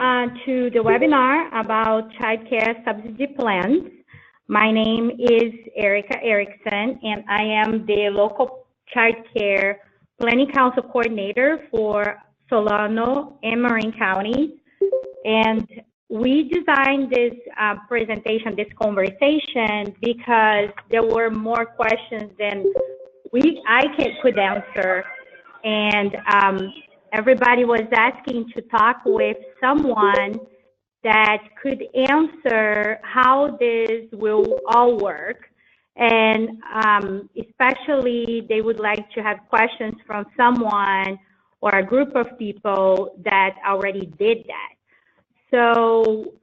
To the webinar about childcare subsidy plans. My name is Erica Erickson, and I am the local childcare planning council coordinator for Solano and Marin counties. And we designed this presentation, this conversation, because there were more questions than I could answer. And everybody was asking to talk with someone that could answer how this will all work. And especially they would like to have questions from someone or a group of people that already did that. So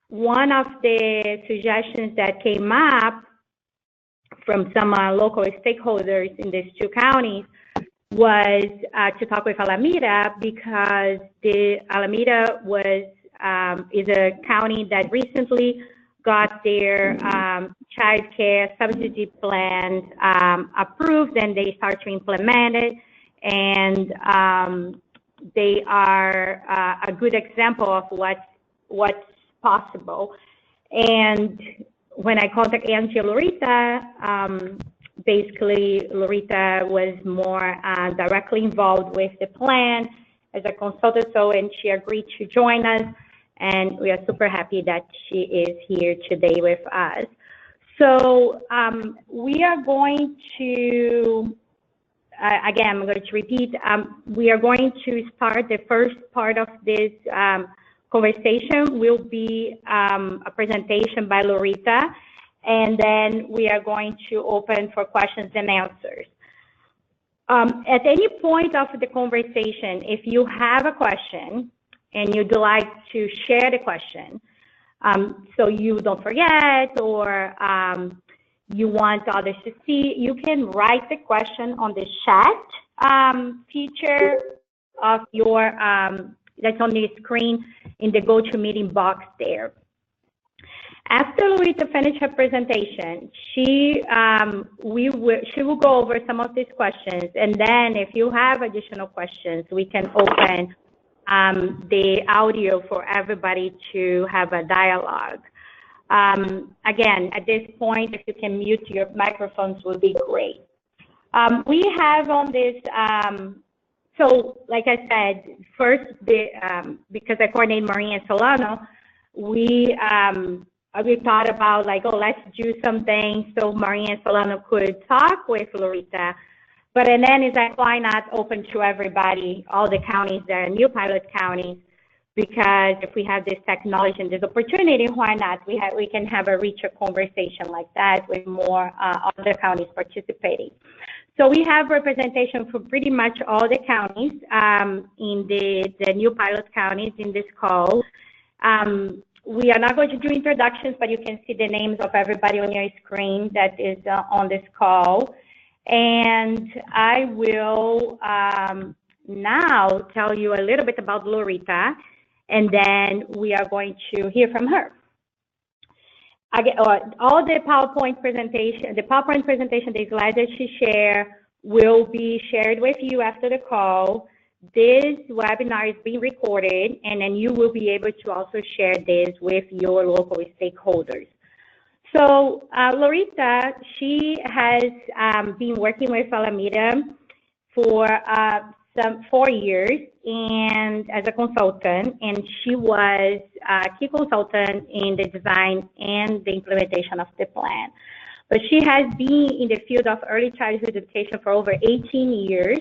one of the suggestions that came up from some local stakeholders in these two counties was to talk with Alameda, because the Alameda is a county that recently got their child care subsidy plans approved, and they start to implement it. And they are a good example of what's possible. And when I contacted Angie Lorita, basically Lorita was more directly involved with the plan as a consultant, and she agreed to join us, and we are super happy that she is here today with us. So we are going to, again, I'm going to repeat, we are going to start the first part of this conversation will be a presentation by Lorita, and then we are going to open for questions and answers. At any point of the conversation, if you have a question and you'd like to share the question, so you don't forget, or you want others to see, you can write the question on the chat feature of your, that's on the screen in the GoToMeeting box there. After Lorita finishes her presentation, she will go over some of these questions, and then if you have additional questions, we can open the audio for everybody to have a dialogue. Again, at this point, if you can mute your microphones, would be great. We have on this, so like I said, first, because I coordinate Marin and Solano, we thought about like, oh, let's do something so Marin and Solano could talk with Lorita. But and then it's like, why not open to everybody, all the counties that are new pilot counties? Because if we have this technology and this opportunity, why not? We can have a richer conversation like that with more other counties participating. So we have representation for pretty much all the counties in the new pilot counties in this call. We are not going to do introductions, but you can see the names of everybody on your screen that is on this call. And I will now tell you a little bit about Lorita, and then we are going to hear from her. Again, all the PowerPoint presentation, the slides that she shared will be shared with you after the call. This webinar is being recorded, and then you will be able to also share this with your local stakeholders. So Lorita, she has been working with Alameda for some 4 years and as a consultant, and she was a key consultant in the design and the implementation of the plan. But she has been in the field of early childhood education for over 18 years.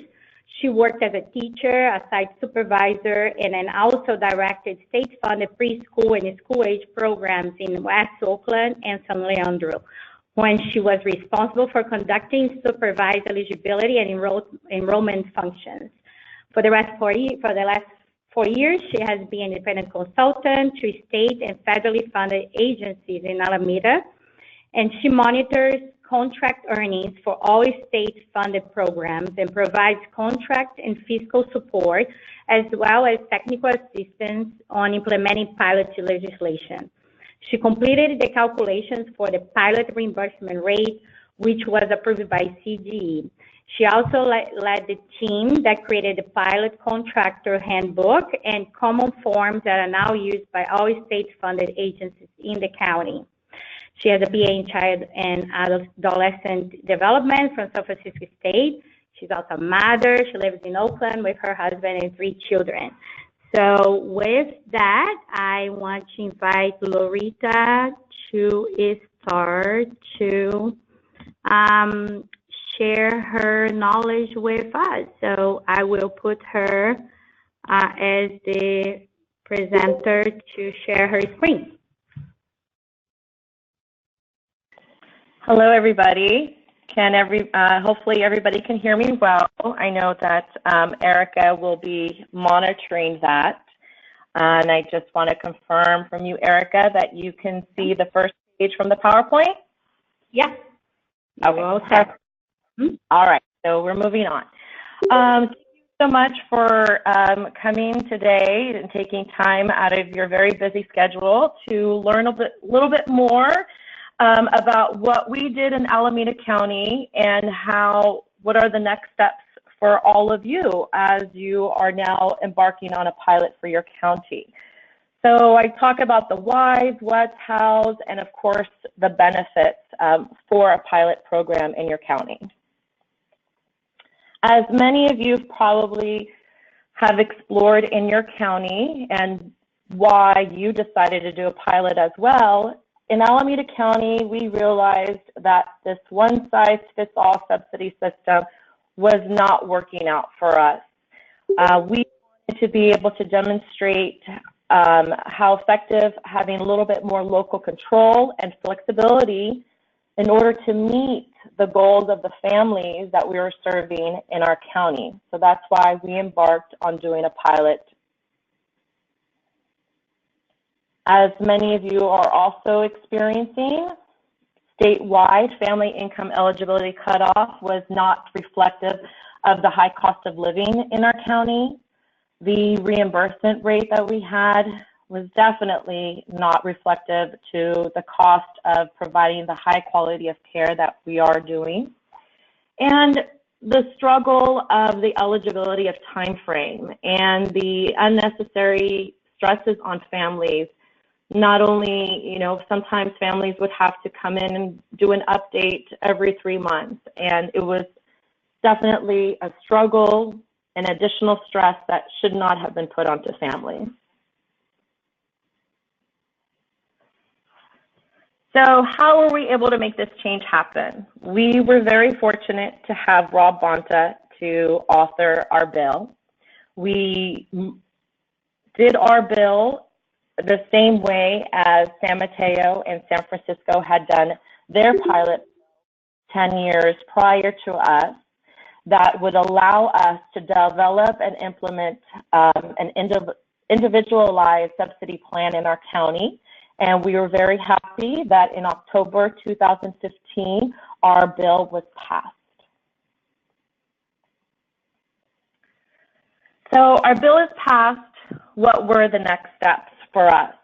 She worked as a teacher, a site supervisor, and then also directed state-funded preschool and school-age programs in West Oakland and San Leandro, when she was responsible for conducting supervised eligibility and enrollment functions. For the last 4 years, she has been an independent consultant to state and federally funded agencies in Alameda, and she monitors contract earnings for all state-funded programs and provides contract and fiscal support, as well as technical assistance on implementing pilot legislation. She completed the calculations for the pilot reimbursement rate, which was approved by CGE. She also led the team that created the pilot contractor handbook and common forms that are now used by all state-funded agencies in the county. She has a BA in Child and Adolescent Development from San Francisco State. She's also a mother. She lives in Oakland with her husband and 3 children. So with that, I want to invite Lorita to start to share her knowledge with us. So I will put her as the presenter to share her screen. Hello, everybody. Hopefully everybody can hear me well. I know that Erica will be monitoring that. And I just want to confirm from you, Erica, that you can see the first page from the PowerPoint? Yeah. Okay. All right, so we're moving on. Thank you so much for coming today and taking time out of your very busy schedule to learn a little bit more about what we did in Alameda County and what are the next steps for all of you as you are now embarking on a pilot for your county. So I talk about the whys, what's, hows, and of course the benefits for a pilot program in your county. As many of you probably have explored in your county and why you decided to do a pilot as well, in Alameda County, we realized that this one-size-fits-all subsidy system was not working out for us. We wanted to be able to demonstrate how effective having a little bit more local control and flexibility in order to meet the goals of the families that we were serving in our county. So that's why we embarked on doing a pilot. As many of you are also experiencing, statewide family income eligibility cutoff was not reflective of the high cost of living in our county. The reimbursement rate that we had was definitely not reflective to the cost of providing the high quality of care that we are doing. And the struggle of the eligibility of time frame and the unnecessary stresses on families. Not only, sometimes families would have to come in and do an update every 3 months, and it was definitely a struggle and additional stress that should not have been put onto families. So how were we able to make this change happen? We were very fortunate to have Rob Bonta to author our bill. We did our bill the same way as San Mateo and San Francisco had done their pilot 10 years prior to us, that would allow us to develop and implement an individualized subsidy plan in our county. And we were very happy that in October 2015, our bill was passed. So our bill is passed. What were the next steps for us?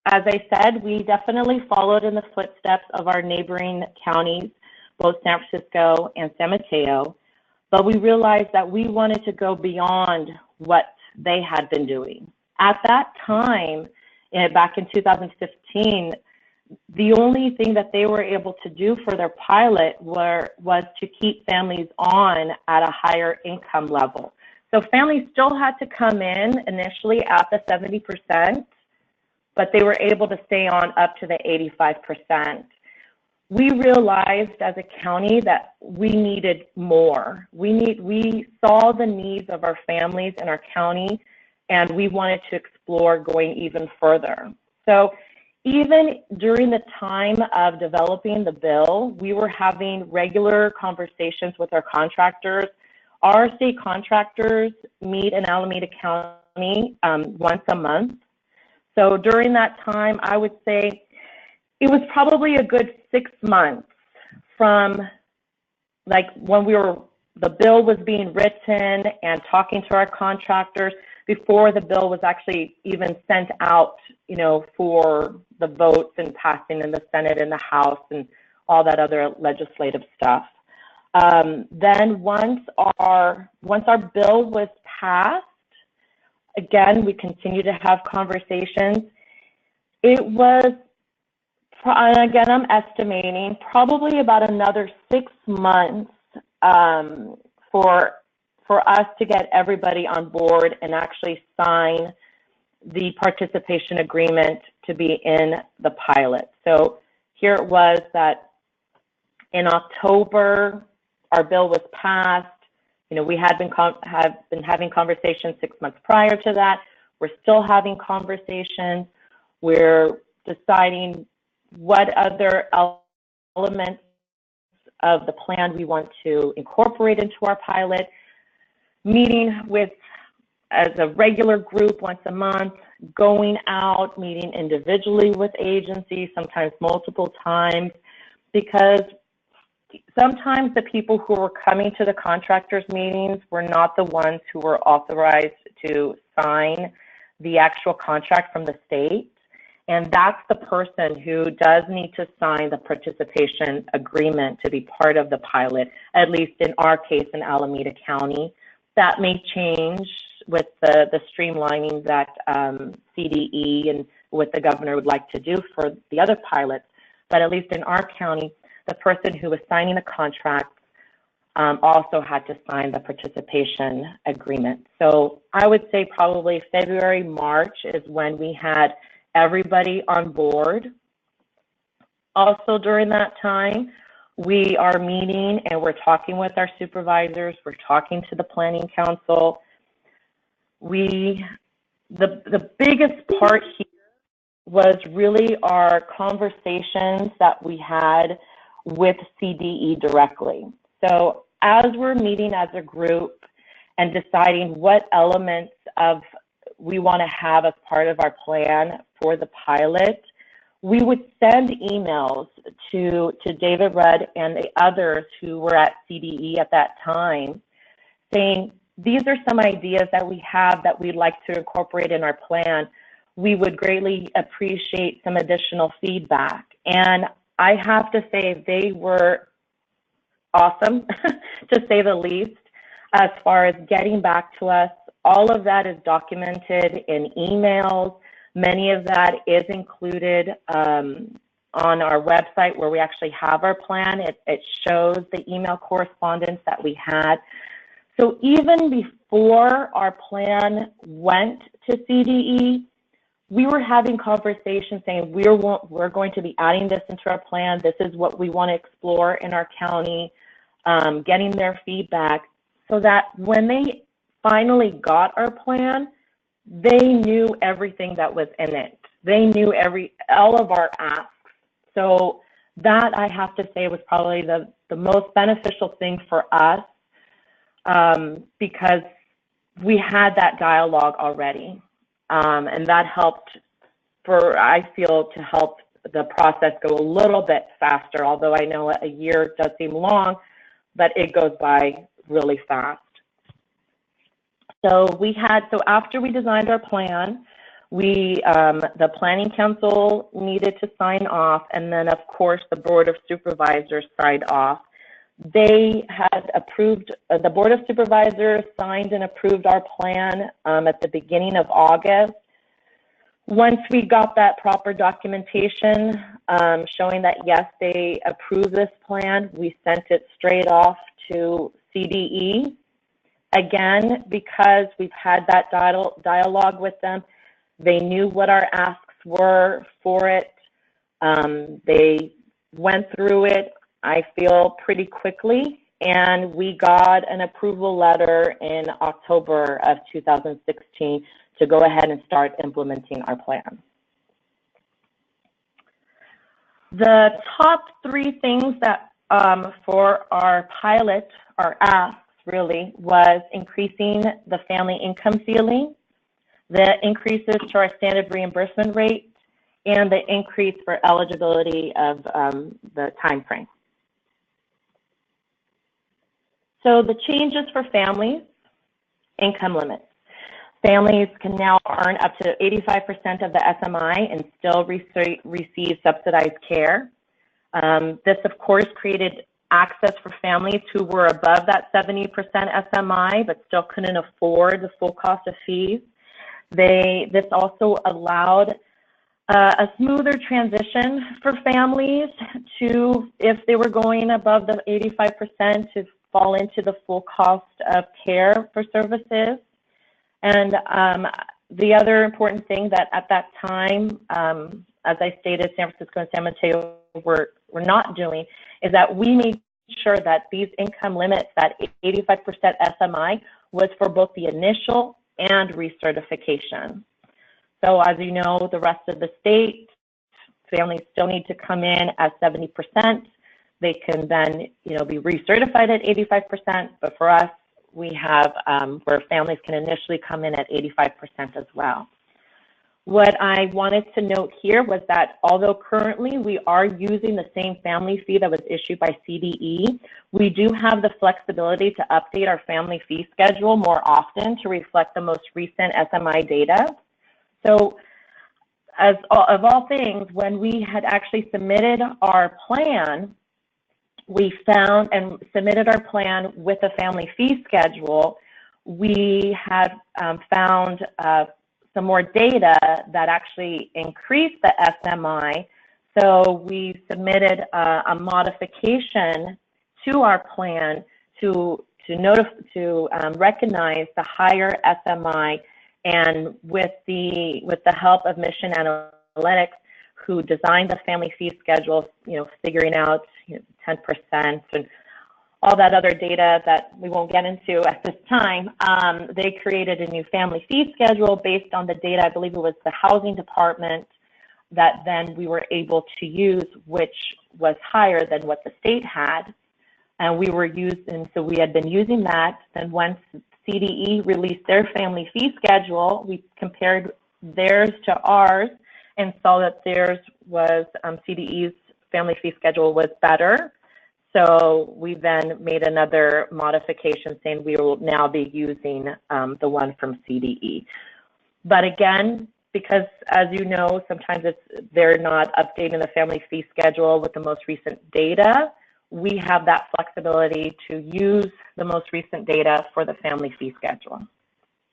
As I said, we definitely followed in the footsteps of our neighboring counties, both San Francisco and San Mateo, but we realized that we wanted to go beyond what they had been doing. At that time, back in 2015, the only thing that they were able to do for their pilot was to keep families on at a higher income level. So families still had to come in initially at the 70%, but they were able to stay on up to the 85%. We realized as a county that we needed more. We saw the needs of our families in our county, and we wanted to explore going even further. So even during the time of developing the bill, we were having regular conversations with our contractors. Our state contractors meet in Alameda County once a month. So during that time, I would say it was probably a good 6 months from like when the bill was being written and talking to our contractors before the bill was actually even sent out, for the votes and passing in the Senate and the House and all that other legislative stuff. Then once our bill was passed, again, we continued to have conversations. It was, and again, I'm estimating probably about another 6 months for us to get everybody on board and actually sign the participation agreement to be in the pilot. So here it was that in October, our bill was passed. You know, we had been having conversations 6 months prior to that. We're still having conversations. We're deciding what other elements of the plan we want to incorporate into our pilot, meeting with as a regular group once a month, going out, meeting individually with agencies, sometimes multiple times, because sometimes the people who were coming to the contractors meetings were not the ones who were authorized to sign the actual contract from the state. And that's the person who does need to sign the participation agreement to be part of the pilot, at least in our case in Alameda County. That may change with the streamlining that CDE and what the governor would like to do for the other pilots. But at least in our county, the person who was signing the contract also had to sign the participation agreement. So I would say probably February, March is when we had everybody on board. Also during that time, we are meeting and we're talking with our supervisors, we're talking to the Planning Council. The biggest part here was really our conversations that we had with CDE directly. So as we're meeting as a group and deciding what elements of we want to have as part of our plan for the pilot, we would send emails to David Rudd and the others who were at CDE at that time saying, these are some ideas that we have that we'd like to incorporate in our plan. We would greatly appreciate some additional feedback. And I have to say they were awesome, to say the least, as far as getting back to us. All of that is documented in emails. Many of that is included on our website where we actually have our plan. It shows the email correspondence that we had. So even before our plan went to CDE, we were having conversations saying we're going to be adding this into our plan. This is what we want to explore in our county, getting their feedback so that when they finally got our plan, they knew everything that was in it. They knew all of our asks. So that, I have to say, was probably the most beneficial thing for us because we had that dialogue already. And that helped I feel, to help the process go a little bit faster, although I know a year does seem long, but it goes by really fast. So after we designed our plan, the Planning Council needed to sign off, and then of course the Board of Supervisors signed off. They had approved, the Board of Supervisors signed and approved our plan at the beginning of August. Once we got that proper documentation showing that yes, they approved this plan, we sent it straight off to CDE. Again, because we've had that dialogue with them, they knew what our asks were for it. They went through it, I feel, pretty quickly, and we got an approval letter in October of 2016 to go ahead and start implementing our plan. The top three things that for our pilot, our asks really, was increasing the family income ceiling, the increases to our standard reimbursement rate, and the increase for eligibility of the time frame. So the changes for families, income limits. Families can now earn up to 85% of the SMI and still receive subsidized care. This, of course, created access for families who were above that 70% SMI but still couldn't afford the full cost of fees. This also allowed a smoother transition for families to, if they were going above the 85%, to fall into the full cost of care for services. And the other important thing that at that time, as I stated, San Francisco and San Mateo were not doing, is that we made sure that these income limits, that 85% SMI, was for both the initial and recertification. So as you know, the rest of the state, families still need to come in at 70%. They can then, be recertified at 85%, but for us, we have where families can initially come in at 85% as well. What I wanted to note here was that although currently we are using the same family fee that was issued by CDE, we do have the flexibility to update our family fee schedule more often to reflect the most recent SMI data. So of all things, when we had actually submitted our plan, we found and submitted our plan with a family fee schedule, we had found some more data that actually increased the SMI. So we submitted a modification to our plan to recognize the higher SMI, and with the help of Mission Analytics, who designed the family fee schedule, figuring out 10% and all that other data that we won't get into at this time, they created a new family fee schedule based on the data. I believe it was the housing department that then we were able to use, which was higher than what the state had. And so we had been using that. Then once CDE released their family fee schedule, we compared theirs to ours and saw that theirs was, CDE's family fee schedule was better. So we then made another modification saying we will now be using the one from CDE. But again, because as you know, sometimes they're not updating the family fee schedule with the most recent data, we have that flexibility to use the most recent data for the family fee schedule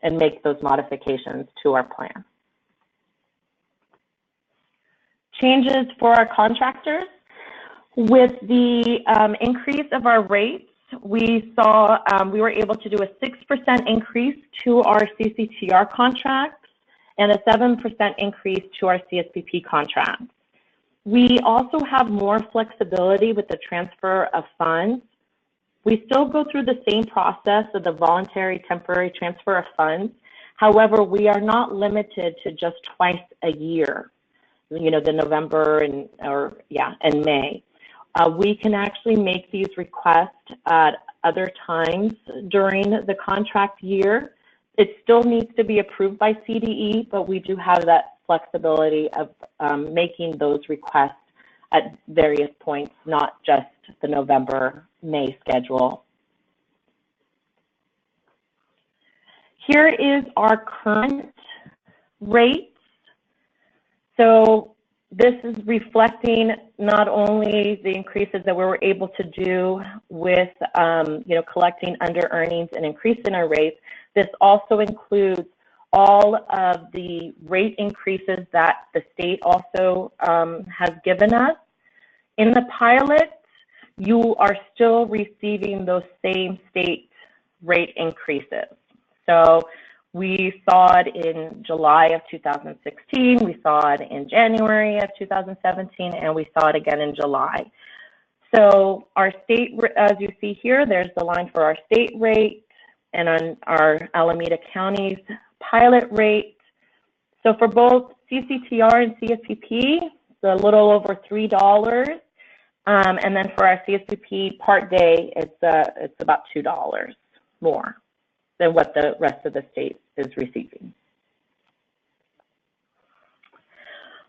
and make those modifications to our plan. Changes for our contractors. With the increase of our rates, we saw we were able to do a 6% increase to our CCTR contracts and a 7% increase to our CSPP contracts. We also have more flexibility with the transfer of funds. We still go through the same process of the voluntary temporary transfer of funds. However, we are not limited to just twice a year, the November and May. We can actually make these requests at other times during the contract year. It still needs to be approved by CDE, but we do have that flexibility of making those requests at various points, not just the November-May schedule. Here is our current rates. So this is reflecting not only the increases that we were able to do with collecting under earnings and increasing our rates. This also includes all of the rate increases that the state also has given us. In the pilot, you are still receiving those same state rate increases. So we saw it in July of 2016, we saw it in January of 2017, and we saw it again in July. So our state, as you see here, there's the line for our state rate and on our Alameda County's pilot rate. So for both CCTR and CSPP, it's a little over $3. And then for our CSPP part day, it's about $2 more than what the rest of the state is receiving.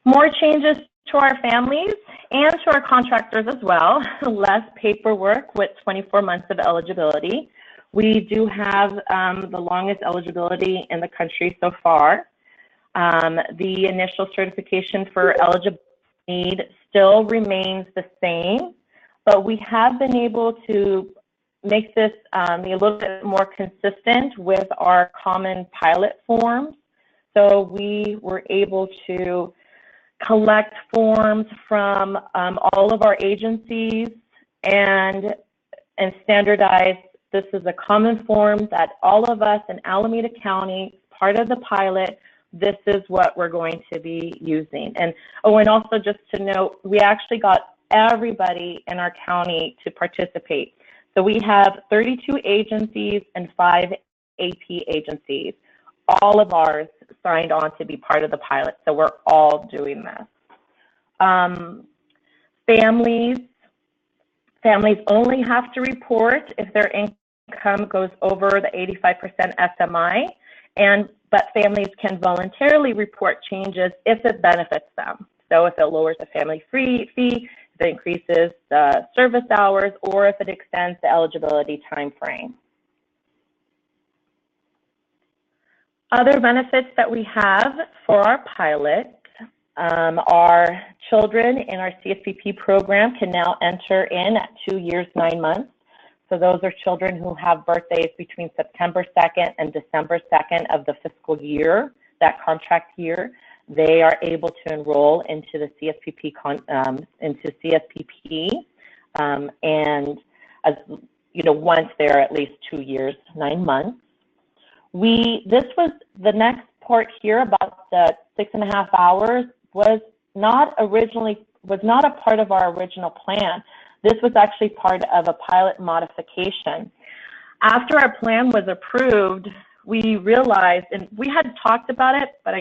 More changes to our families and to our contractors as well. Less paperwork with 24 months of eligibility. We do have the longest eligibility in the country so far. The initial certification for eligibility need still remains the same. but we have been able to make this be a little bit more consistent with our common pilot forms. So we were able to collect forms from all of our agencies and standardize. This is a common form that all of us in Alameda County, part of the pilot, this is what we're going to be using. And oh, and also just to note, we actually got everybody in our county to participate. So we have 32 agencies and 5 AP agencies. All of ours signed on to be part of the pilot, so we're all doing this. Families only have to report if their income goes over the 85% SMI, but families can voluntarily report changes if it benefits them. So if it lowers the family fee, if it increases the service hours, or if it extends the eligibility time frame. Other benefits that we have for our pilot are children in our CSPP program can now enter in at 2 years, 9 months. So those are children who have birthdays between September 2nd and December 2nd of the fiscal year, that contract year. They are able to enroll into the CSPP, and as you know, once they're at least 2 years, 9 months. This was the next part here about the 6.5 hours was not a part of our original plan. This was actually part of a pilot modification. After our plan was approved, we realized, and we had talked about it, but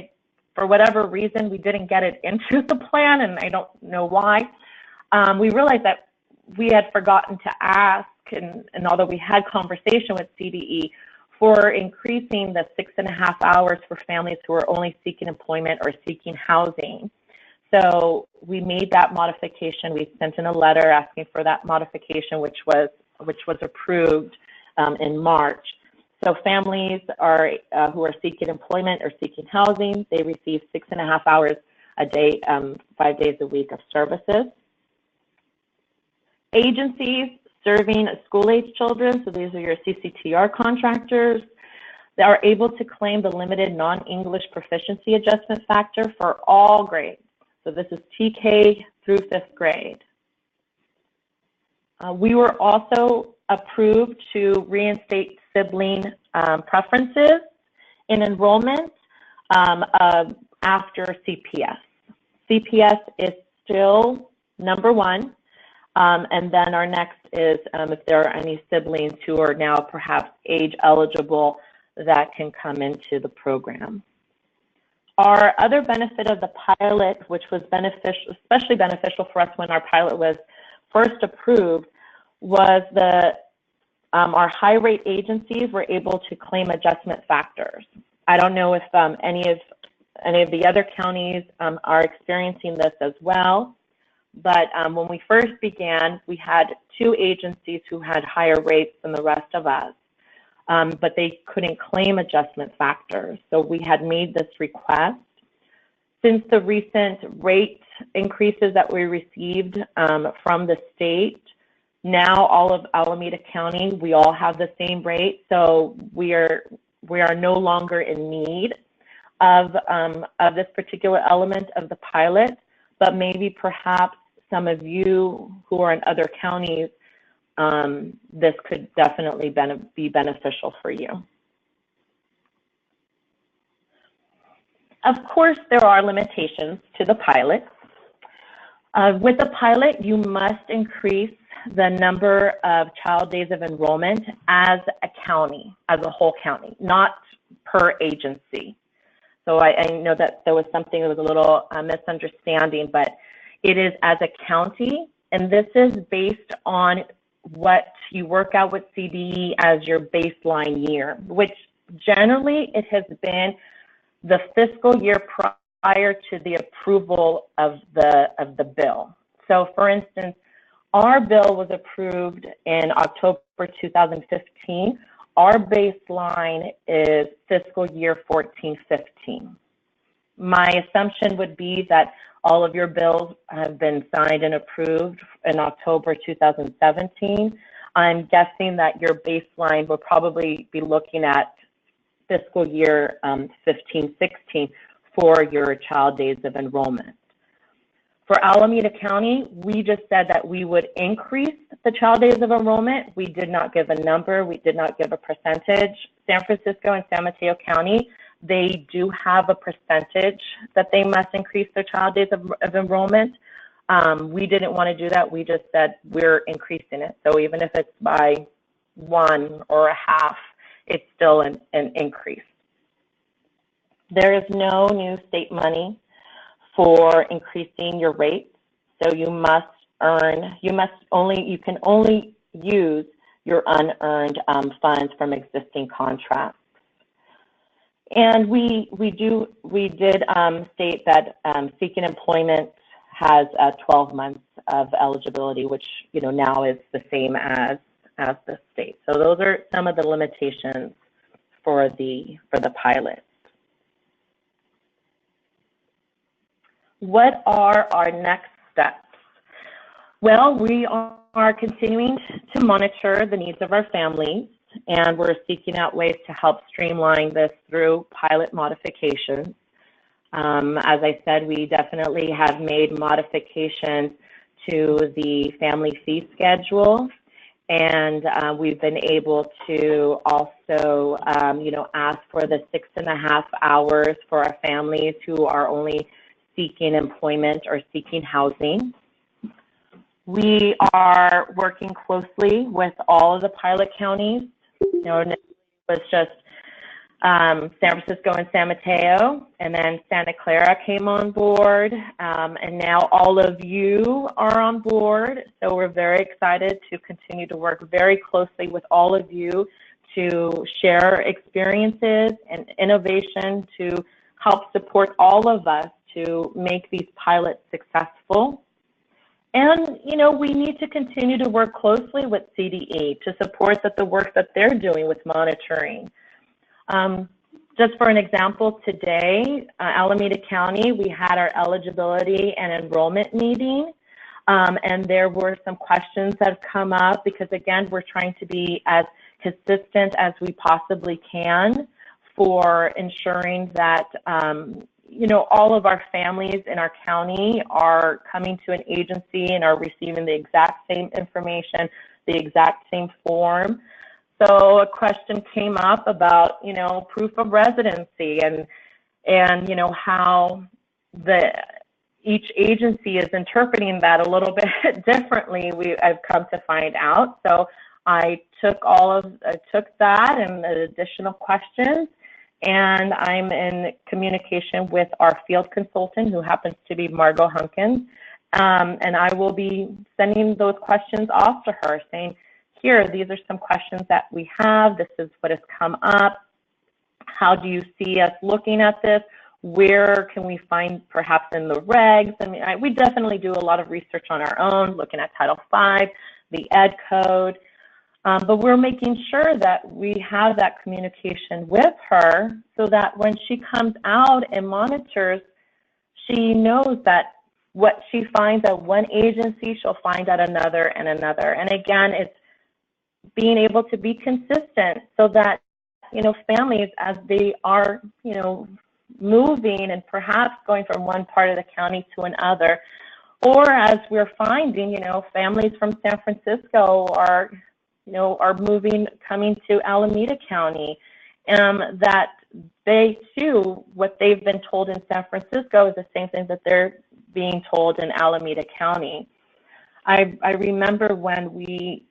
for whatever reason, we didn't get it into the plan, and I don't know why. We realized that we had forgotten to ask, and although we had conversation with CDE, for increasing the 6.5 hours for families who are only seeking employment or seeking housing. So we made that modification. We sent in a letter asking for that modification, which was approved in March. So families who are seeking employment or seeking housing, they receive 6.5 hours a day, 5 days a week of services. Agencies serving school-age children, so these are your CCTR contractors, they are able to claim the limited non-English proficiency adjustment factor for all grades. So this is TK through 5th grade. We were also approved to reinstate sibling preferences in enrollment after CPS. CPS is still #1. And then our next is if there are any siblings who are now perhaps age eligible that can come into the program. Our other benefit of the pilot, which was beneficial, especially beneficial for us when our pilot was first approved, was our high rate agencies were able to claim adjustment factors. I don't know if any of the other counties are experiencing this as well. But when we first began, we had 2 agencies who had higher rates than the rest of us, but they couldn't claim adjustment factors. So we had made this request. Since the recent rate increases that we received from the state, now all of Alameda County, we all have the same rate. So we are no longer in need of this particular element of the pilot, but maybe perhaps some of you who are in other counties, this could definitely be beneficial for you. Of course, there are limitations to the pilot. With the pilot, you must increase the number of child days of enrollment as a county, as a whole county, not per agency. So I know that there was something that was a little misunderstanding, but it is as a county, and this is based on what you work out with CDE as your baseline year, which generally it has been the fiscal year prior to the approval of the bill. So for instance, our bill was approved in October 2015. Our baseline is fiscal year 14-15. My assumption would be that All of your bills have been signed and approved in October 2017. I'm guessing that your baseline will probably be looking at fiscal year 15-16 for your child days of enrollment. For Alameda County, we just said that we would increase the child days of enrollment. We did not give a number. We did not give a percentage. San Francisco and San Mateo County, they do have a percentage that they must increase their child days of enrollment. We didn't want to do that. We just said we're increasing it. So even if it's by 1 or a half, it's still an increase. There is no new state money for increasing your rates. So you can only use your unearned funds from existing contracts. And we did state that seeking employment has 12 months of eligibility, which now is the same as the state. So those are some of the limitations for the pilot. What are our next steps? Well, we are continuing to monitor the needs of our families, and we're seeking out ways to help streamline this through pilot modifications. As I said, we definitely have made modifications to the family fee schedule, and we've been able to also, ask for the 6.5 hours for our families who are only seeking employment or seeking housing. We are working closely with all of the pilot counties. It was just San Francisco and San Mateo, and then Santa Clara came on board, and now all of you are on board. So we're very excited to continue to work very closely with all of you to share experiences and innovation to help support all of us to make these pilots successful. And, we need to continue to work closely with CDE to support the work that they're doing with monitoring. Just for an example, today, Alameda County, we had our eligibility and enrollment meeting, and there were some questions that have come up because, again, we're trying to be as consistent as we possibly can for ensuring that all of our families in our county are coming to an agency and are receiving the exact same information, the exact same form. So a question came up about, proof of residency and how each agency is interpreting that a little bit differently. I've come to find out. So I took that and the additional questions, and I'm in communication with our field consultant, who happens to be Margot Hunkins, and I will be sending those questions off to her, saying, here, these are some questions that we have. This is what has come up. How do you see us looking at this? Where can we find perhaps in the regs? I mean, we definitely do a lot of research on our own, looking at Title V, the Ed Code. But we're making sure that we have that communication with her so that when she comes out and monitors, she knows that what she finds at one agency, she'll find at another and another. And again, it's being able to be consistent so that, families, as they are, moving and perhaps going from one part of the county to another, or as we're finding, families from San Francisco are moving, coming to Alameda County, that they too, what they've been told in San Francisco is the same thing that they're being told in Alameda County. I remember when we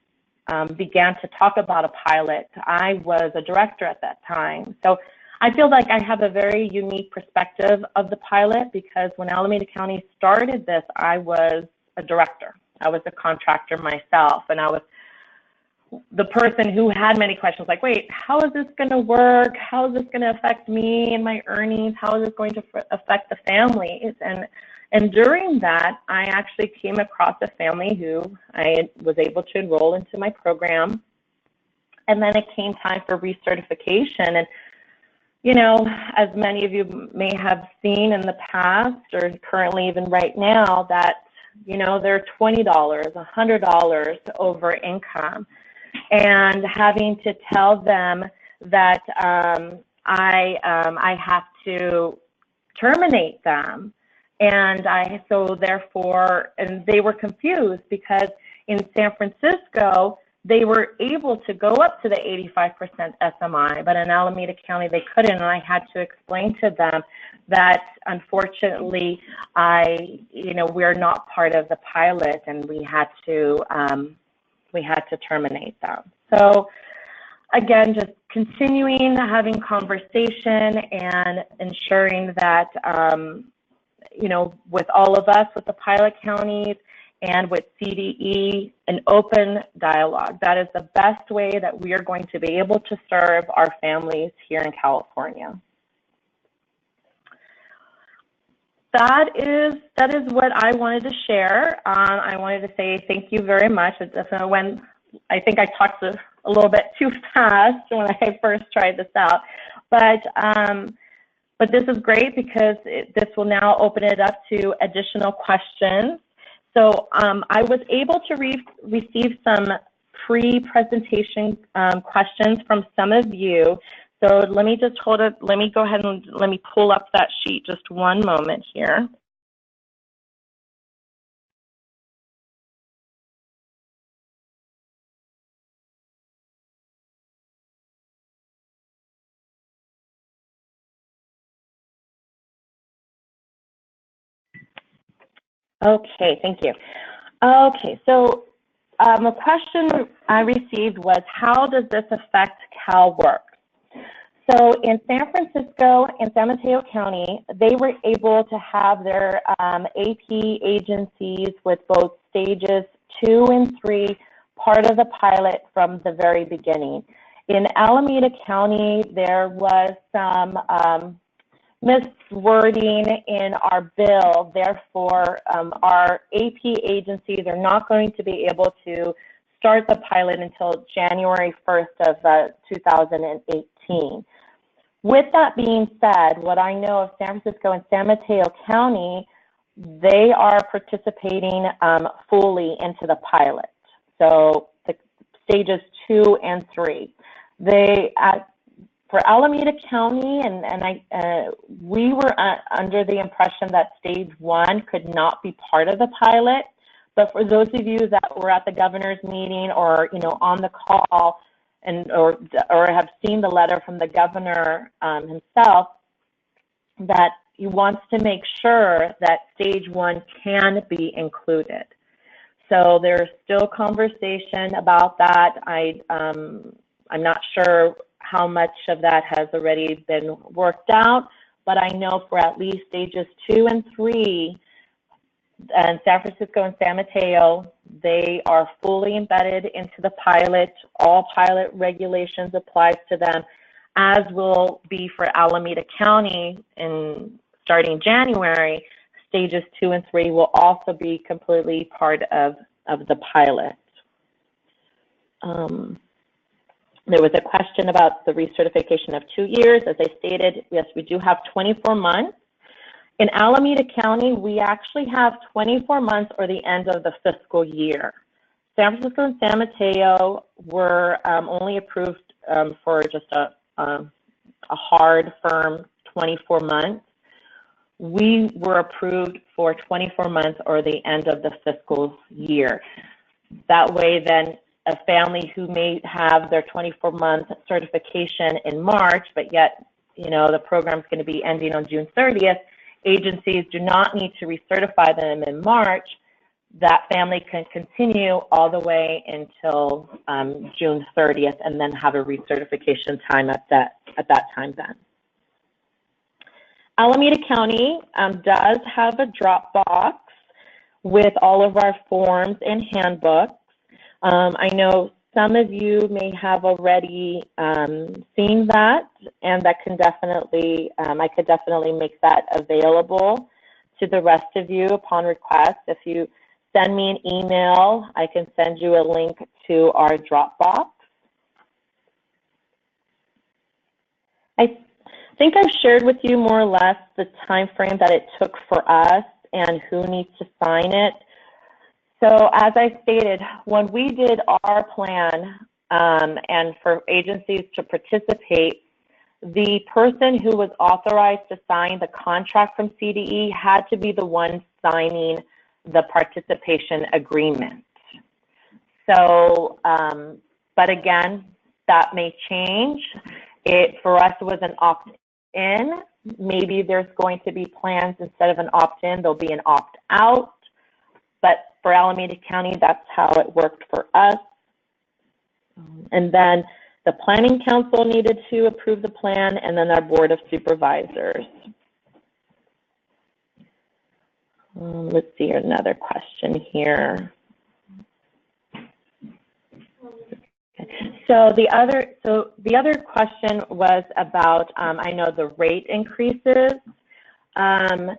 began to talk about a pilot, I was a director at that time. So I feel like I have a very unique perspective of the pilot because when Alameda County started this, I was a director. I was a contractor myself, and I was the person who had many questions like, wait, how is this going to work? How is this going to affect me and my earnings? How is this going to affect the families? And during that, I actually came across a family who I was able to enroll into my program. And then it came time for recertification. And You know, as many of you may have seen in the past or currently even right now, that, you know, they're $20, $100 over income, and having to tell them that I have to terminate them. And so therefore, and they were confused because in San Francisco, they were able to go up to the 85% SMI, but in Alameda County, they couldn't. And I had to explain to them that unfortunately, we're not part of the pilot, and we had to terminate them. So again, just continuing having conversation and ensuring that, with all of us, with the pilot counties, and with CDE, an open dialogue. That is the best way that we are going to be able to serve our families here in California. That is what I wanted to share. I wanted to say thank you very much. I think I talked a little bit too fast when I first tried this out, but this is great because this will now open it up to additional questions. So I was able to receive some pre-presentation questions from some of you. So let me just hold it. Let me go ahead and let me pull up that sheet just one moment here. Okay, thank you. Okay, so a question I received was, how does this affect CalWORK? So in San Francisco and San Mateo County, they were able to have their AP agencies with both stages 2 and 3 part of the pilot from the very beginning. In Alameda County, there was some miswording in our bill. Therefore, our AP agencies are not going to be able to start the pilot until January 1st of 2018. With that being said, what I know of San Francisco and San Mateo County, they are participating fully into the pilot. So the stages 2 and 3. For Alameda County, we were under the impression that stage 1 could not be part of the pilot. But for those of you that were at the governor's meeting or on the call or have seen the letter from the governor himself, that he wants to make sure that stage 1 can be included. So there's still conversation about that. I'm not sure how much of that has already been worked out, but I know for at least stages 2 and 3, and San Francisco and San Mateo, they are fully embedded into the pilot. All pilot regulations applies to them, as will be for Alameda County. Starting January, stages 2 and 3 will also be completely part of the pilot. There was a question about the recertification of 2 years. As I stated, yes, we do have 24 months. In Alameda County, we actually have 24 months or the end of the fiscal year. San Francisco and San Mateo were only approved for just a hard, firm 24 months. We were approved for 24 months or the end of the fiscal year. That way, then, a family who may have their 24-month certification in March, but yet, the program is going to be ending on June 30th, agencies do not need to recertify them in March. That family can continue all the way until June 30th and then have a recertification time at that time then. Alameda County does have a Dropbox with all of our forms and handbooks. I know some of you may have already seen that, and that can definitely, I could definitely make that available to the rest of you upon request. If you send me an email, I can send you a link to our Dropbox. think I've shared with you more or less the time frame that it took for us and who needs to sign it. So as I stated, when we did our plan and for agencies to participate, the person who was authorized to sign the contract from CDE had to be the one signing the participation agreement. So, but again, that may change. For us, it was an opt-in. Maybe there's going to be plans instead of an opt-in, there'll be an opt-out. But for Alameda County, that's how it worked for us. And then the Planning Council needed to approve the plan, and then our Board of Supervisors. Let's see, another question here. So the other question was about, I know the rate increases and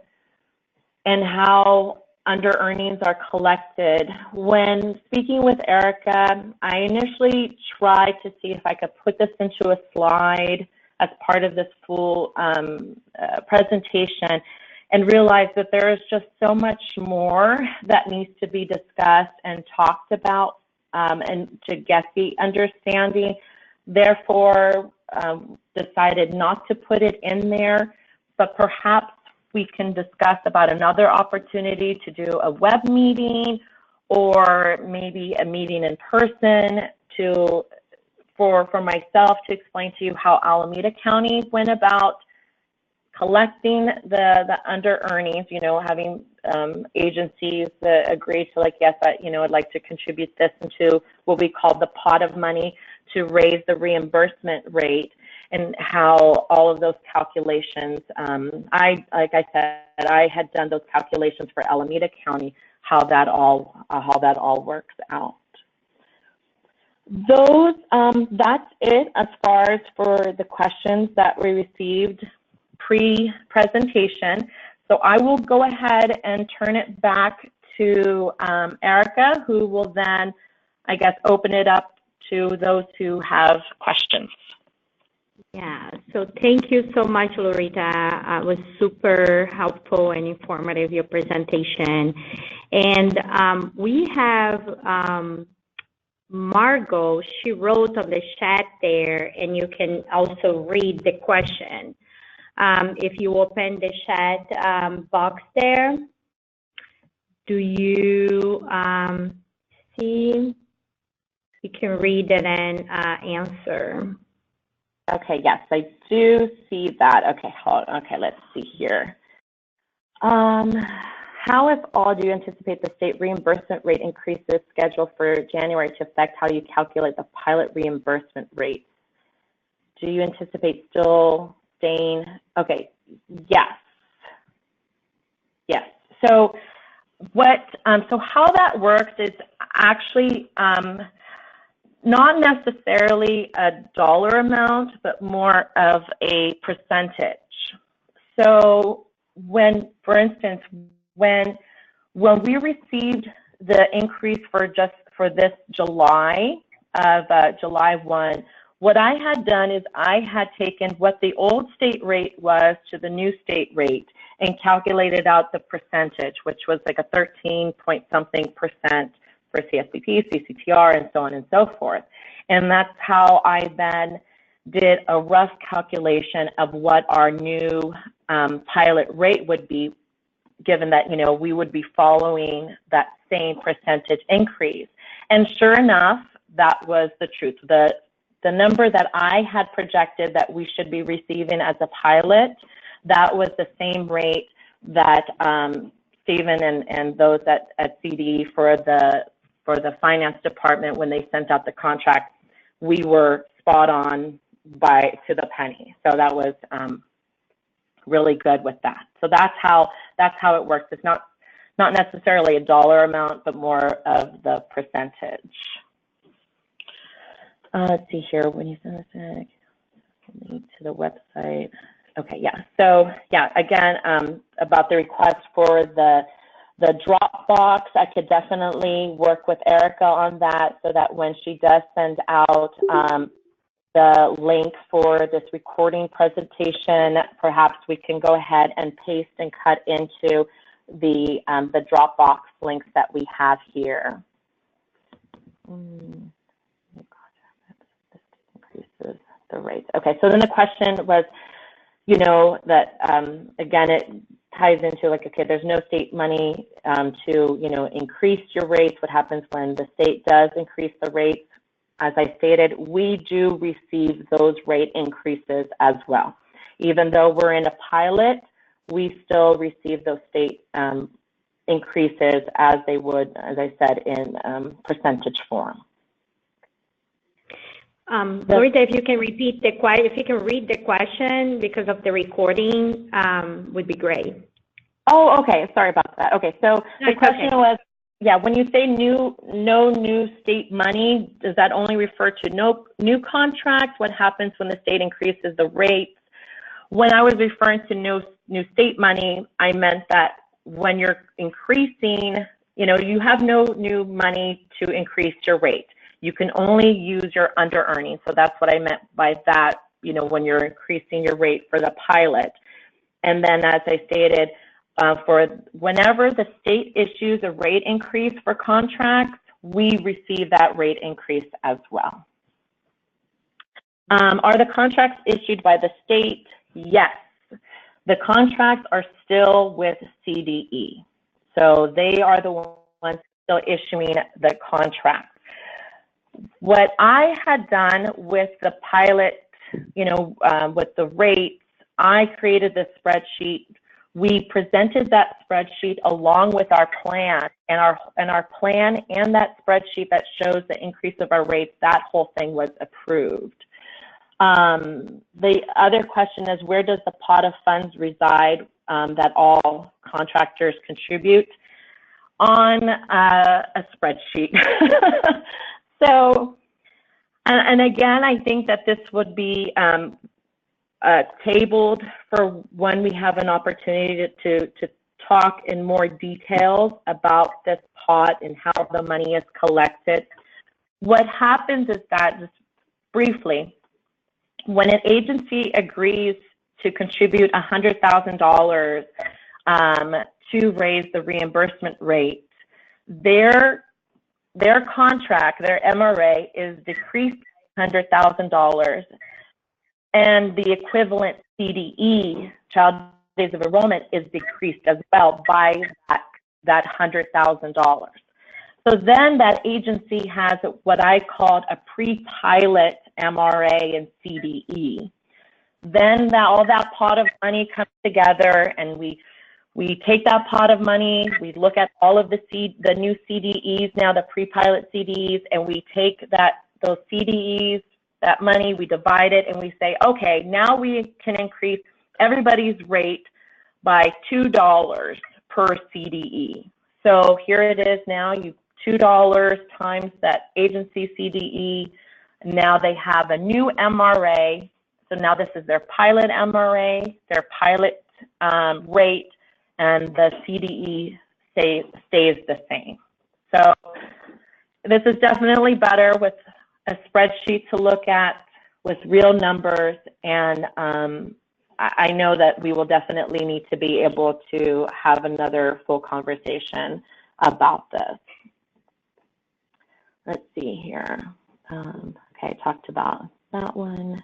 how under earnings are collected. When speaking with Erica, I initially tried to see if I could put this into a slide as part of this full presentation, and realized that there is just so much more that needs to be discussed and talked about and to get the understanding. Therefore, decided not to put it in there, but perhaps we can discuss about another opportunity to do a web meeting or maybe a meeting in person for myself to explain to you how Alameda County went about collecting the under earnings, you know, having agencies agree to, like, yes, I'd like to contribute this into what we call the pot of money to raise the reimbursement rate, and how all of those calculations, like I said, I had done those calculations for Alameda County, how that all works out. That's it as far as for the questions that we received pre-presentation. So I will go ahead and turn it back to Erica, who will then, I guess, open it up to those who have questions. Yeah, so thank you so much, Loretta. It was super helpful and informative, your presentation. And we have Margot, she wrote on the chat there, and you can also read the question. If you open the chat box there, do you see? You can read it and answer. Okay, yes, I do see that. Okay, okay, let's see here. How, if all, do you anticipate the state reimbursement rate increases scheduled for January to affect how you calculate the pilot reimbursement rate? Do you anticipate still staying? Okay, yes. Yes. So so how that works is actually not necessarily a dollar amount, but more of a percentage. So for instance, when we received the increase for this July of July 1, what I had done is I had taken what the old state rate was to the new state rate and calculated out the percentage, which was like a 13-point-something% for CSBP, CCTR, and so on and so forth. And that's how I then did a rough calculation of what our new pilot rate would be, given that, you know, we would be following that same percentage increase. And sure enough, that was the truth. The number that I had projected that we should be receiving as a pilot, that was the same rate that Stephen and those at CDE for the finance department, when they sent out the contract, we were spot on to the penny. So that was really good with that. So that's how it works. It's not necessarily a dollar amount, but more of the percentage. Let's see here. When you send this link to the website. Okay, yeah. So yeah, again, about the request for the Dropbox, I could definitely work with Erica on that, so that when she does send out the link for this recording presentation. Perhaps we can go ahead and paste and cut into the Dropbox links that we have here. Increases the rates. Okay, so then the question was, you know, that again, it ties into like, okay, there's no state money to, you know, increase your rates. What happens when the state does increase the rates? As I stated, we do receive those rate increases as well. Even though we're in a pilot, we still receive those state increases as they would, as I said, in percentage form. Loretta, if you can repeat if you can read the question because of the recording, would be great. Oh, okay. Sorry about that. Okay, so the question was, yeah, when you say no new state money, does that only refer to no new contracts? What happens when the state increases the rates? When I was referring to no new state money, I meant that when you're increasing, you know, you have no new money to increase your rate. You can only use your under earning. So that's what I meant by that, you know, when you're increasing your rate for the pilot. And then as I stated, for whenever the state issues a rate increase for contracts, we receive that rate increase as well. Are the contracts issued by the state? Yes. The contracts are still with CDE. So they are the ones still issuing the contracts. What I had done with the pilot, you know, with the rates, I created this spreadsheet. We presented that spreadsheet along with our plan, and our plan and that spreadsheet that shows the increase of our rates, that whole thing was approved. The other question is, where does the pot of funds reside that all contractors contribute? On a spreadsheet. So, and again, I think that this would be tabled for when we have an opportunity to talk in more details about this pot and how the money is collected. What happens is that, just briefly, when an agency agrees to contribute $100,000 to raise the reimbursement rate, their contract, their MRA, is decreased $100,000, and the equivalent CDE, Child Days of Enrollment, is decreased as well by that $100,000. So then that agency has what I called a pre-pilot MRA and CDE. Then all that pot of money comes together, and we take that pot of money, we look at all of the new CDEs, now the pre-pilot CDEs, and we take those CDEs, that money, we divide it, and we say, okay, now we can increase everybody's rate by $2 per CDE. So here it is now, $2 times that agency CDE. Now they have a new MRA. So now this is their pilot MRA, their pilot rate, and the CDE stays the same. So this is definitely better with a spreadsheet to look at with real numbers, and I know that we will definitely need to be able to have another full conversation about this. Let's see here. Okay, I talked about that one.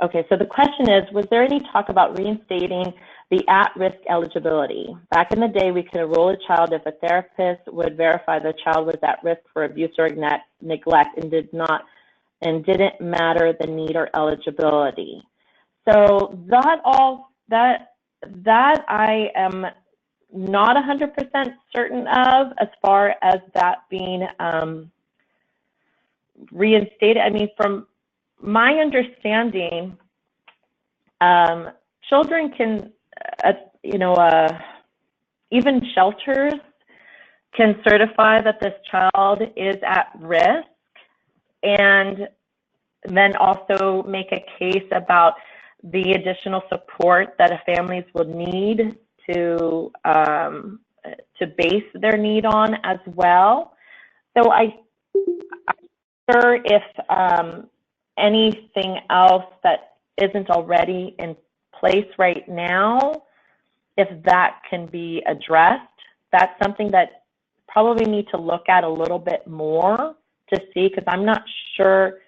Okay, so the question is, was there any talk about reinstating the at-risk eligibility? Back in the day, we could enroll a child if a therapist would verify the child was at risk for abuse or neglect and didn't matter the need or eligibility. So that I am not 100% certain of, as far as that being reinstated. I mean, from my understanding, children can, even shelters can certify that this child is at risk, and then also make a case about the additional support that families would need to to base their need on as well. So I'm sure if anything else that isn't already in place right now, if that can be addressed, that's something that probably need to look at a little bit more to see, because I'm not sure,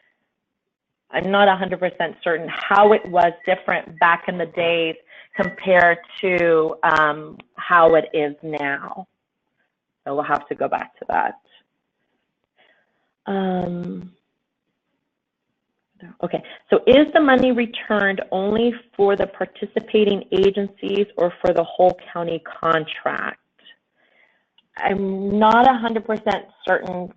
I'm not 100% certain how it was different back in the days compared to how it is now. So we'll have to go back to that. Okay, so is the money returned only for the participating agencies or for the whole county contract? I'm not 100% certain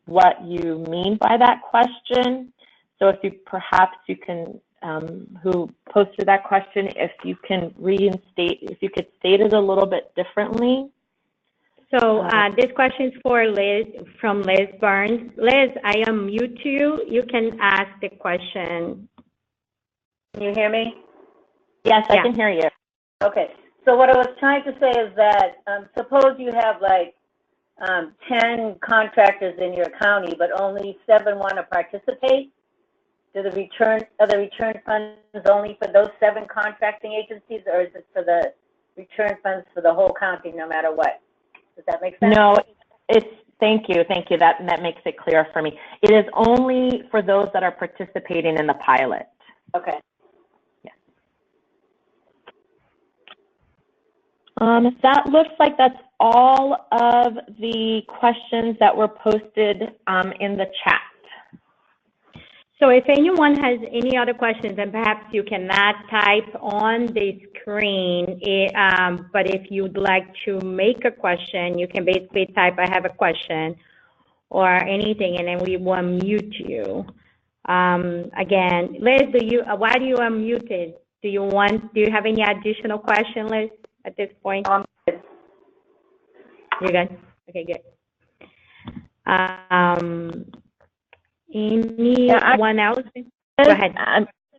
what you mean by that question. So if you perhaps you can, who posted that question, if you can reinstate, if you could state it a little bit differently. So this question is for Liz, from Liz Burns. Liz, I unmute you. You can ask the question. Can you hear me? Yes, I can hear you. Okay. So what I was trying to say is that suppose you have like 10 contractors in your county, but only 7 want to participate. Are the return funds only for those 7 contracting agencies, or is it for the return funds for the whole county, no matter what? Does that make sense? No, it's, thank you. That makes it clear for me. It is only for those that are participating in the pilot. Okay. Yeah. That looks like that's all of the questions that were posted in the chat. So if anyone has any other questions, and perhaps you cannot type on the screen, but if you'd like to make a question, you can basically type, I have a question, or anything, and then we will unmute you. Again, Liz, why do you unmute it? Do you have any additional question, Liz, at this point? You're good? Okay, good. Anyone else? Go ahead.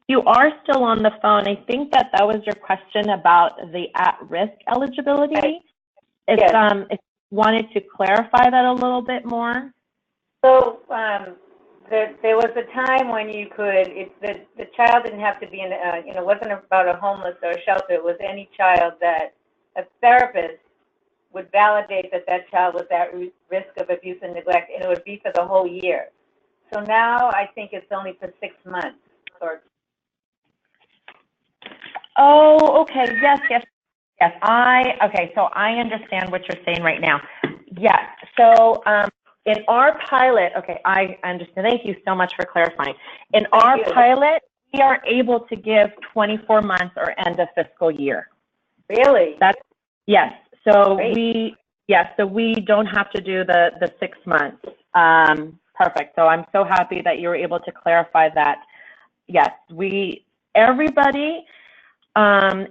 You are still on the phone. I think that was your question about the at-risk eligibility. Right. If Yes. if you wanted to clarify that a little bit more. So there was a time when you could, the child didn't have to be in, it wasn't about a homeless or a shelter. It was any child that a therapist would validate that child was at risk of abuse and neglect, and it would be for the whole year. So now I think it's only for 6 months. Oh, okay. Yes. Okay, so I understand what you're saying right now. Yes. So in our pilot, okay, I understand. Thank you so much for clarifying. In our pilot, we are able to give 24 months or end of fiscal year. Really? Yes. So Great. we don't have to do the 6 months. Perfect. So I'm so happy that you were able to clarify that. Yes, everybody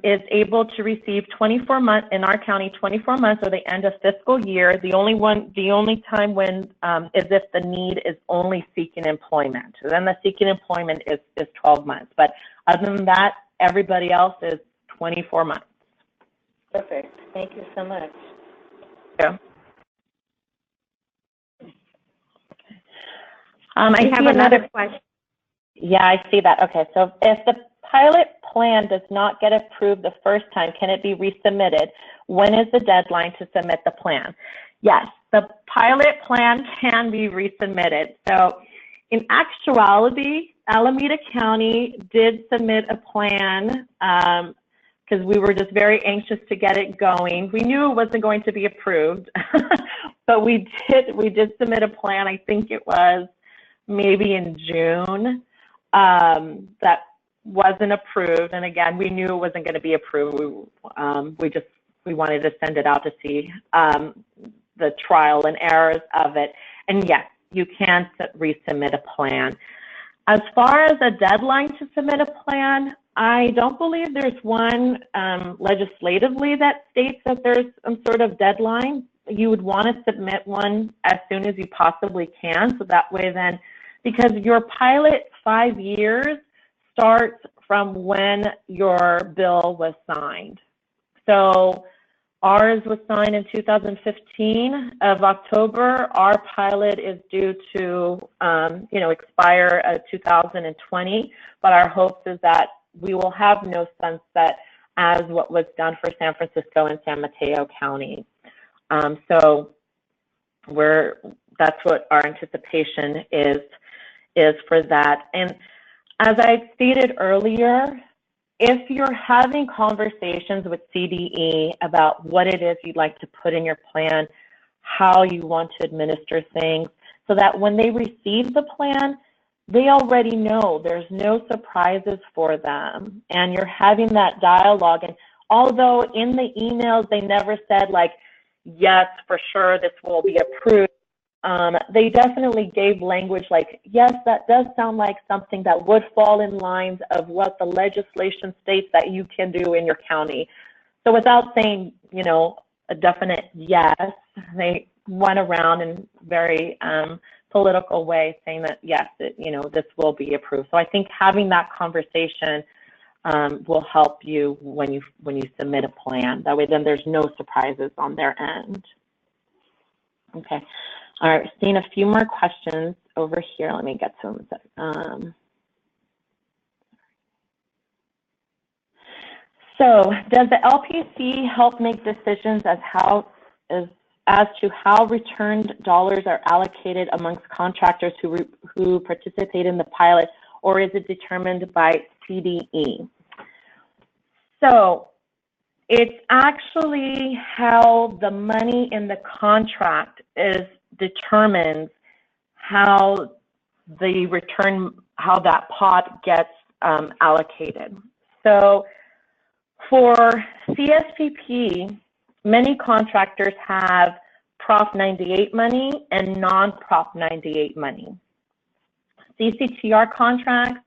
is able to receive 24 months in our county, 24 months or the end of fiscal year. The only time when is if the need is only seeking employment. Then the seeking employment is 12 months. But other than that, everybody else is 24 months. Perfect. Thank you so much. Yeah. I have another question. Yeah, I see that. Okay, so if the pilot plan does not get approved the first time, can it be resubmitted? When is the deadline to submit the plan? Yes, the pilot plan can be resubmitted. So in actuality, Alameda County did submit a plan because we were just very anxious to get it going. We knew it wasn't going to be approved, but we did submit a plan. I think it was maybe in June, that wasn't approved. And again, we knew it wasn't going to be approved. We wanted to send it out to see the trial and errors of it. And yes, you can resubmit a plan. As far as a deadline to submit a plan, I don't believe there's one legislatively that states that there's some sort of deadline. You would want to submit one as soon as you possibly can, so that way then, because your pilot 5 years starts from when your bill was signed. So Ours was signed in 2015 of October. Our pilot is due to, expire 2020, but our hopes is that we will have no sunset as what was done for San Francisco and San Mateo County. So that's what our anticipation is for that. And as I stated earlier, if you're having conversations with CDE about what it is you'd like to put in your plan, how you want to administer things, so that when they receive the plan, they already know there's no surprises for them, and you're having that dialogue. And although in the emails they never said like, yes, for sure this will be approved, they definitely gave language like, yes, that does sound like something that would fall in lines of what the legislation states that you can do in your county. So without saying, a definite yes, they went around in very political way saying that, yes, this will be approved. So I think having that conversation will help you when you submit a plan. That way then there's no surprises on their end. Okay. All right, seeing a few more questions over here. Let me get to them. So does the LPC help make decisions as to how returned dollars are allocated amongst contractors who participate in the pilot, or is it determined by CDE? So it's actually how the money in the contract determines how that pot gets allocated. So for CSPP, many contractors have Prop 98 money and non-Prop 98 money. CCTR contracts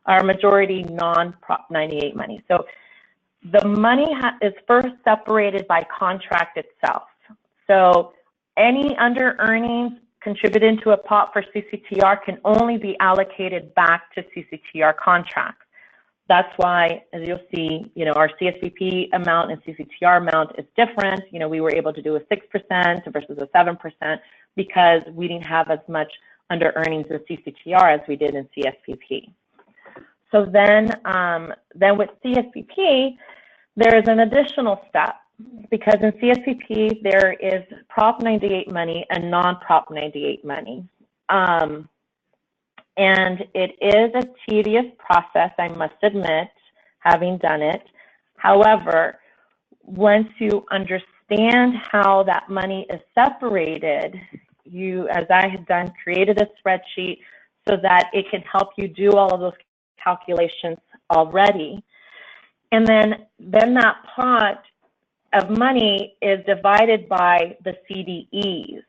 are majority non-Prop 98 money. So the money is first separated by contract itself. So any under earnings contributed to a pot for CCTR can only be allocated back to CCTR contracts. That's why, as you'll see, our CSPP amount and CCTR amount is different. We were able to do a 6% versus a 7% because we didn't have as much under earnings with CCTR as we did in CSPP. So then with CSPP, there is an additional step, because in CSPP, there is Prop 98 money and non-Prop 98 money. And it is a tedious process, I must admit, having done it. However, once you understand how that money is separated, you, as I had done, created a spreadsheet so that it can help you do all of those calculations already. And then that pot of money is divided by the CDEs.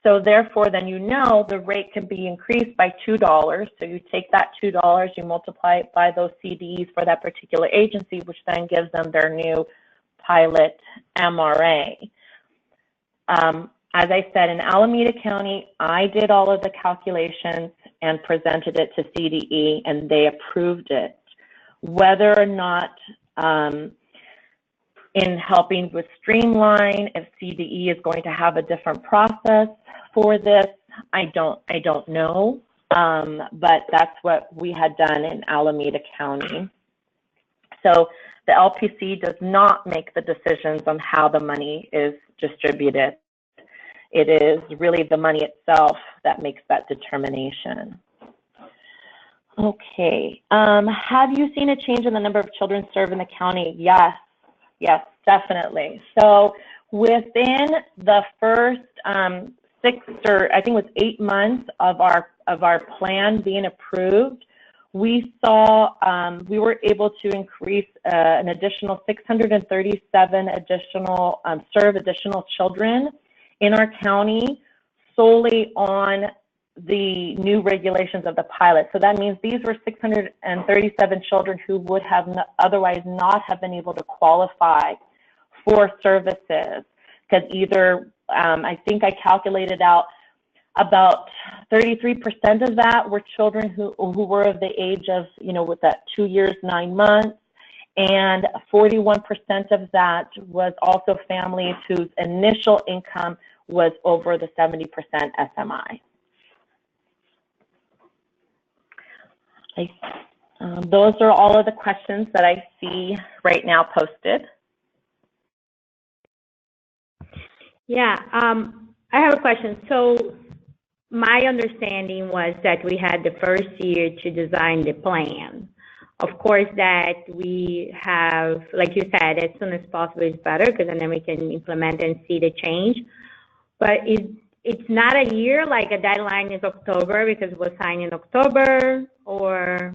So therefore, then the rate can be increased by $2. So you take that $2, you multiply it by those CDEs for that particular agency, which then gives them their new pilot MRA. As I said, in Alameda County, I did all of the calculations and presented it to CDE, and they approved it. Whether or not in helping with streamline, if CDE is going to have a different process for this, I don't know, but that's what we had done in Alameda County. So the LPC does not make the decisions on how the money is distributed. It is really the money itself that makes that determination. Okay, have you seen a change in the number of children served in the county? Yes, definitely. So within the first 6 or I think it was 8 months of our plan being approved, we saw we were able to increase an additional 637 additional serve additional children in our county solely on the new regulations of the pilot. So that means these were 637 children who would have otherwise not have been able to qualify for services, because either I think I calculated out about 33% of that were children who were of the age of, with that 2 years, 9 months, and 41% of that was also families whose initial income was over the 70% SMI. Those are all of the questions that I see right now posted. Yeah, I have a question. So my understanding was that we had the first year to design the plan. Of course, that we have, like you said, as soon as possible is better because then we can implement and see the change. But it's not a year, like a deadline is October because it was signed in October, or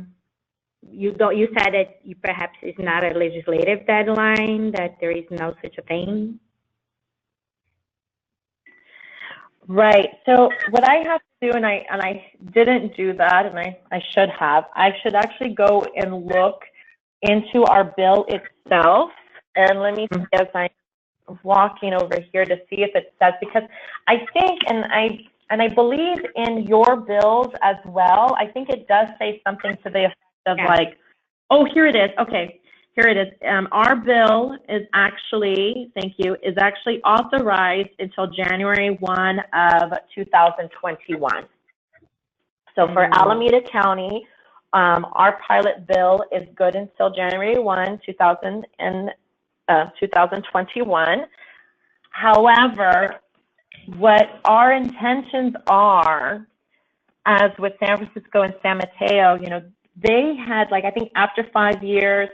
you said that perhaps it's not a legislative deadline, that there is no such a thing? Right. So what I have to do, and I didn't do that, and I should have. I should actually go and look into our bill itself, and let me see as I'm walking over here to see if it says, because I think, and I believe in your bills as well, I think it does say something to the effect of like, oh, here it is. Okay. Here it is. Our bill is actually, thank you, is actually authorized until January 1 of 2021. So for Alameda County, our pilot bill is good until January 1, 2021. However, what our intentions are, as with San Francisco and San Mateo, you know, they had, like, I think after 5 years,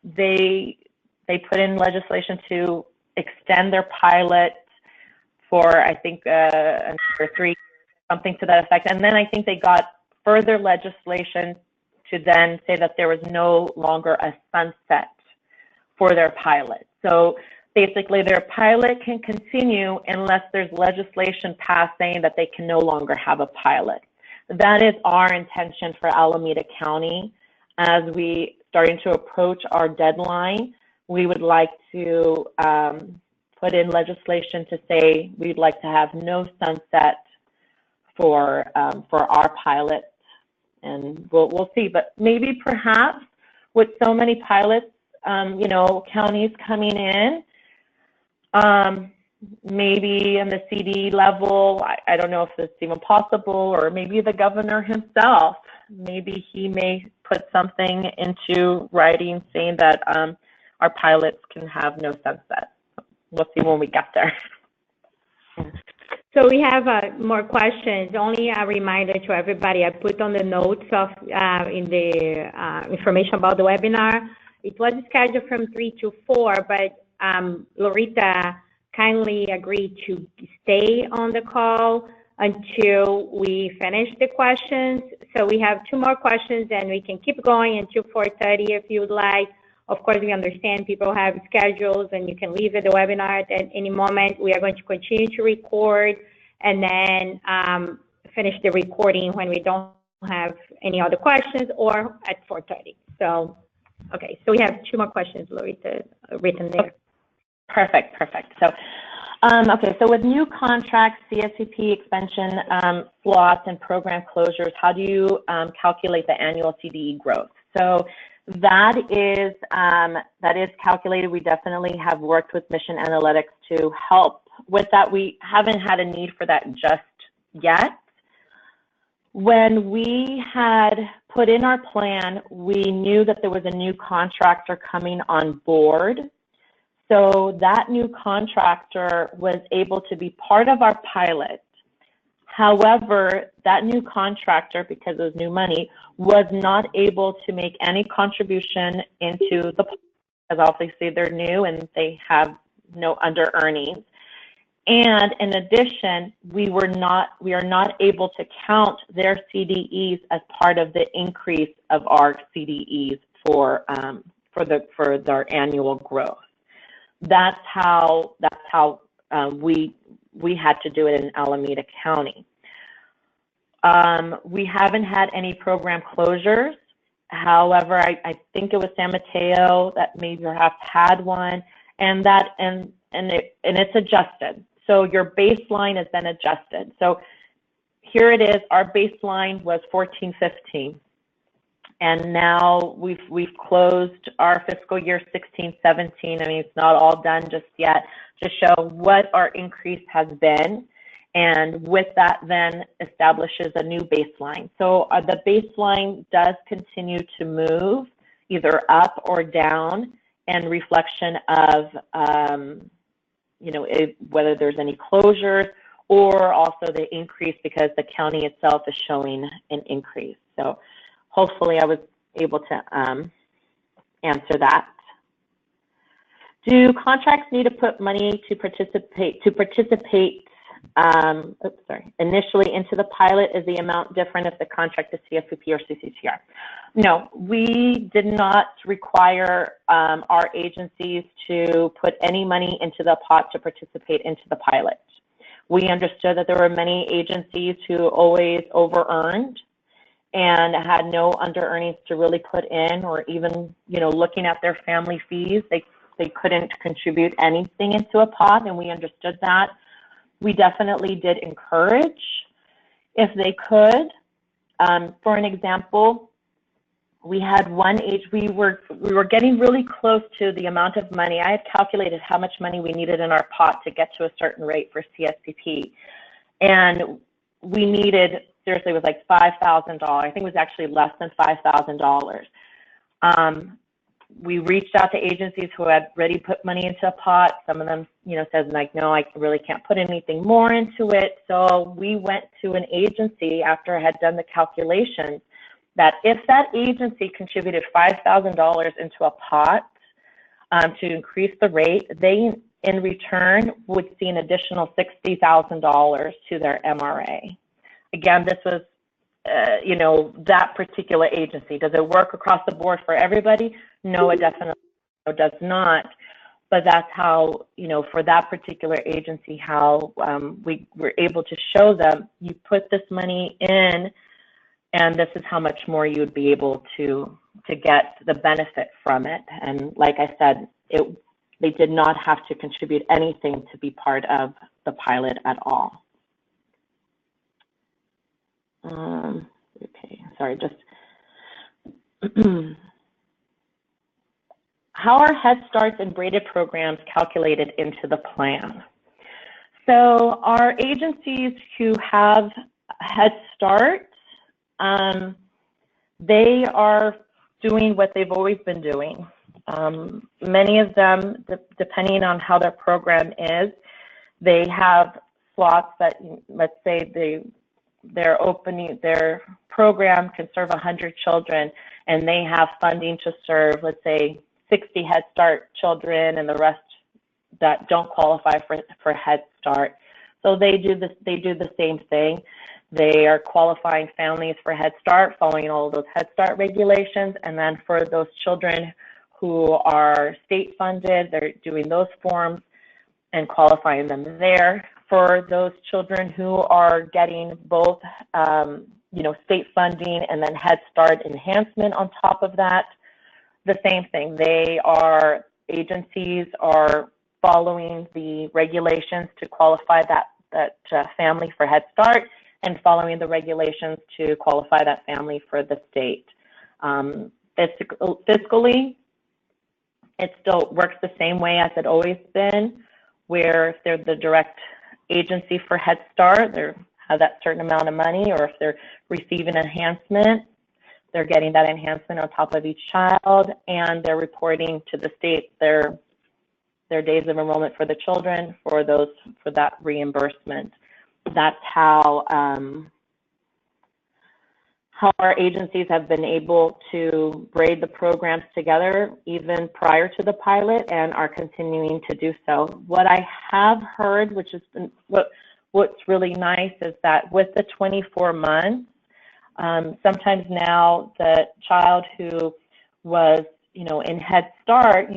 they put in legislation to extend their pilot for, I think, for 3 years, something to that effect. And then I think they got further legislation to then say that there was no longer a sunset for their pilot. So basically their pilot can continue unless there's legislation passed saying that they can no longer have a pilot. That is our intention for Alameda County. As we starting to approach our deadline, we would like to put in legislation to say we'd like to have no sunset for our pilot, and we'll see. But maybe perhaps with so many pilots, you know, counties coming in, maybe in the CD level, I don't know if it's even possible, or maybe the governor himself, maybe he may put something into writing saying that our pilots can have no sunset. We'll see when we get there. So we have more questions. Only a reminder to everybody, I put on the notes of in the information about the webinar. It was scheduled from 3 to 4, but Loretta kindly agreed to stay on the call until we finish the questions. So we have 2 more questions, and we can keep going until 4:30 if you would like. Of course, we understand people have schedules, and you can leave the webinar at any moment. We are going to continue to record and then finish the recording when we don't have any other questions, or at 4:30. So, okay, so we have 2 more questions, Loretta, written there. Perfect. So, okay, so with new contracts, CSCP expansion, slots, and program closures, how do you calculate the annual CDE growth? So that is calculated. We definitely have worked with Mission Analytics to help with that. We haven't had a need for that just yet. When we had put in our plan, we knew that there was a new contractor coming on board. So that new contractor was able to be part of our pilot. However, that new contractor, because it was new money, was not able to make any contribution into the pilot, because obviously they're new and they have no under earnings. And in addition, we are not able to count their CDEs as part of the increase of our CDEs for their annual growth. That's how we had to do it in Alameda County. We haven't had any program closures. However, I think it was San Mateo that maybe perhaps had one, and it's adjusted. So your baseline has been adjusted. So here it is. Our baseline was 1415, And now we've closed our fiscal year 16-17. I mean, it's not all done just yet, to show what our increase has been. And with that, then establishes a new baseline. So the baseline does continue to move either up or down, and reflection of whether there's any closures, or also the increase because the county itself is showing an increase. So hopefully I was able to answer that. Do contracts need to put money to participate initially into the pilot? Is the amount different if the contract is CFPP or CCTR? No, we did not require our agencies to put any money into the pot to participate into the pilot. We understood that there were many agencies who always over-earned and had no under-earnings to really put in, or even, looking at their family fees, they couldn't contribute anything into a pot, and we understood that. We definitely did encourage, if they could. For an example, we had we were getting really close to the amount of money. I had calculated how much money we needed in our pot to get to a certain rate for CSPP. And we needed, seriously, it was like $5,000. I think it was actually less than $5,000. We reached out to agencies who had already put money into a pot. Some of them, said like, no, I really can't put anything more into it. So we went to an agency after I had done the calculations, that if that agency contributed $5,000 into a pot to increase the rate, they in return would see an additional $60,000 to their MRA. Again, this was, that particular agency. Does it work across the board for everybody? No, it definitely does not. But that's how, for that particular agency, how we were able to show them, you put this money in, and this is how much more you would be able to get the benefit from it. And like I said, they did not have to contribute anything to be part of the pilot at all. Okay, sorry, just how are Head Starts and braided programs calculated into the plan? So our agencies who have Head Start, they are doing what they've always been doing. Many of them, depending on how their program is, they have slots that, let's say their program can serve 100 children, and they have funding to serve, let's say, 60 Head Start children, and the rest that don't qualify for Head Start. So they do the same thing. They are qualifying families for Head Start, following all of those Head Start regulations, and then for those children who are state funded, they're doing those forms and qualifying them there. For those children who are getting both, state funding and then Head Start enhancement on top of that, the same thing. Agencies are following the regulations to qualify that family for Head Start, and following the regulations to qualify that family for the state. Fiscally, it still works the same way as it always been, where if they're the direct agency for Head Start, they have that certain amount of money, or if they're receiving enhancement, they're getting that enhancement on top of each child, and they're reporting to the state their days of enrollment for the children for that reimbursement. That's how our agencies have been able to braid the programs together even prior to the pilot, and are continuing to do so. What I have heard, which has been what's really nice, is that with the 24 months, sometimes now the child who was, in Head Start,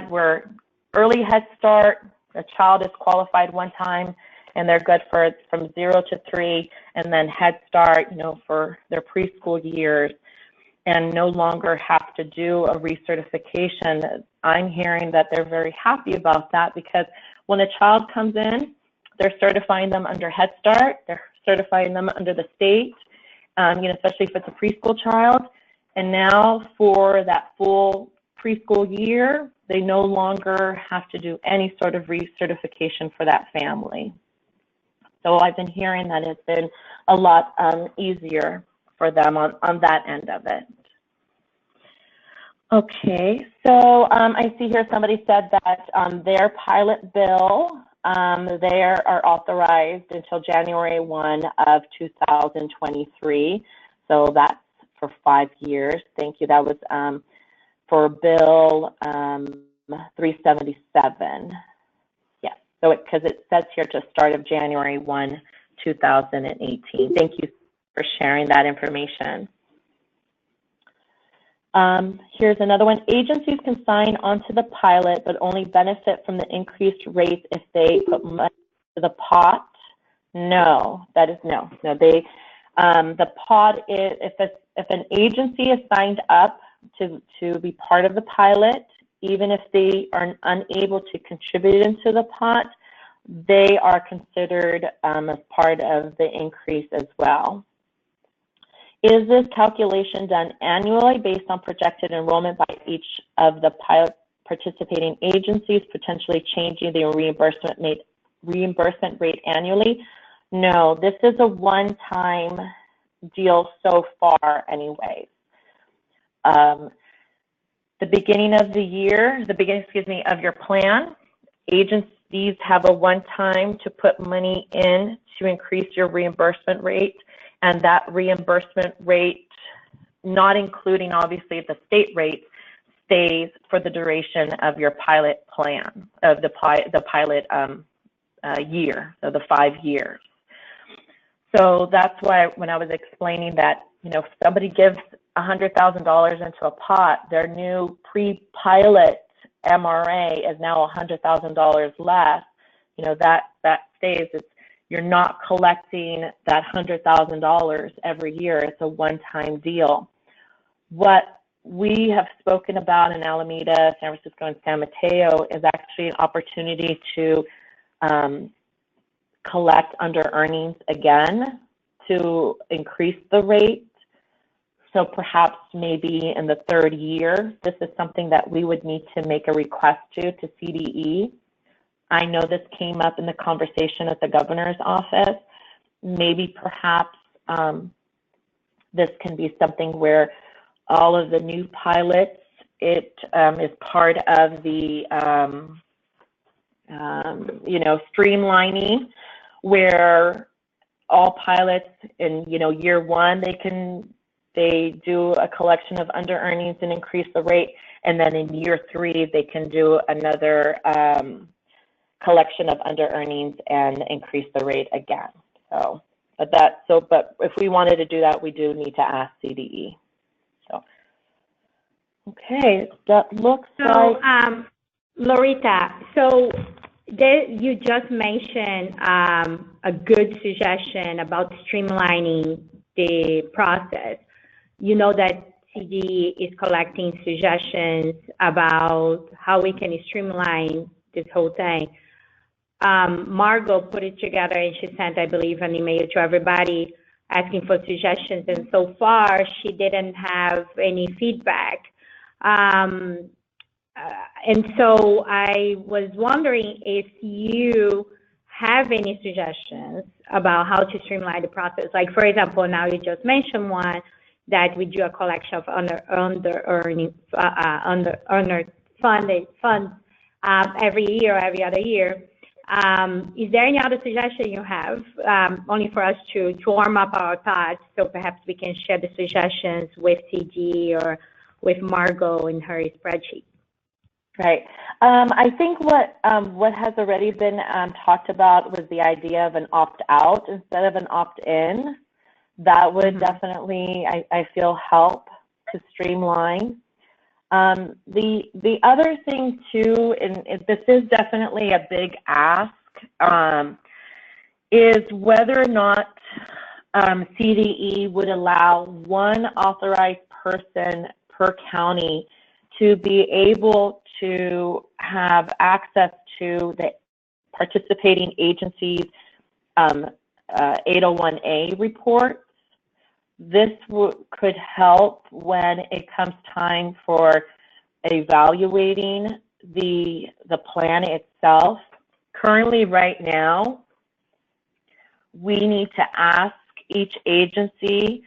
where early Head Start, the child is qualified one time and they're good for from 0 to 3, and then Head Start, for their preschool years, and no longer have to do a recertification. I'm hearing that they're very happy about that, because when a child comes in, they're certifying them under Head Start, they're certifying them under the state, especially if it's a preschool child. And now for that full preschool year, they no longer have to do any sort of recertification for that family. So I've been hearing that it's been a lot easier for them on that end of it. Okay, so I see here somebody said that their pilot bill, they are authorized until January 1 of 2023. So that's for 5 years. Thank you. That was for Bill 377. Yes, so because it says here to start of January 1, 2018. Thank you for sharing that information. Here's another one. Agencies can sign onto the pilot, but only benefit from the increased rates if they put money to the pot. No, that is no. No, they the pot is if an agency is signed up to be part of the pilot, even if they are unable to contribute into the pot, they are considered as part of the increase as well. Is this calculation done annually based on projected enrollment by each of the pilot participating agencies, potentially changing the reimbursement rate annually? No, this is a one-time deal so far anyways. The beginning of the year, of your plan, agencies have a one-time to put money in to increase your reimbursement rate. And that reimbursement rate, not including obviously the state rate, stays for the duration of your pilot plan, of the pilot year, so the 5 years. So that's why when I was explaining that, if somebody gives $100,000 into a pot, their new pre-pilot MRA is now $100,000 less, that stays. You're not collecting that $100,000 every year. It's a one-time deal. What we have spoken about in Alameda, San Francisco, and San Mateo is actually an opportunity to collect under earnings again to increase the rate. So perhaps maybe in the 3rd year, this is something that we would need to make a request to CDE. I know this came up in the conversation at the governor's office. Maybe perhaps this can be something where all of the new pilots, it is part of the, streamlining, where all pilots in, year 1, they do a collection of under earnings and increase the rate. And then in year 3, they can do another collection of under earnings and increase the rate again. But if we wanted to do that, we do need to ask CDE. So, okay, that looks like. Loretta, so you just mentioned a good suggestion about streamlining the process. You know that CDE is collecting suggestions about how we can streamline this whole thing. Margot put it together and she sent, I believe, an email to everybody asking for suggestions. And so far, she didn't have any feedback. And so I was wondering if you have any suggestions about how to streamline the process. Like, for example, now you just mentioned one that we do a collection of funded funds every year or every other year. Is there any other suggestion you have, only for us to warm up our thoughts, so perhaps we can share the suggestions with CG or with Margot in her spreadsheet? Right. I think what has already been talked about was the idea of an opt-out instead of an opt-in. That would definitely, I feel, help to streamline. The other thing too, and this is definitely a big ask, is whether or not CDE would allow one authorized person per county to be able to have access to the participating agencies' 801A reports. this could help when it comes time for evaluating the plan itself. Currently, right now, we need to ask each agency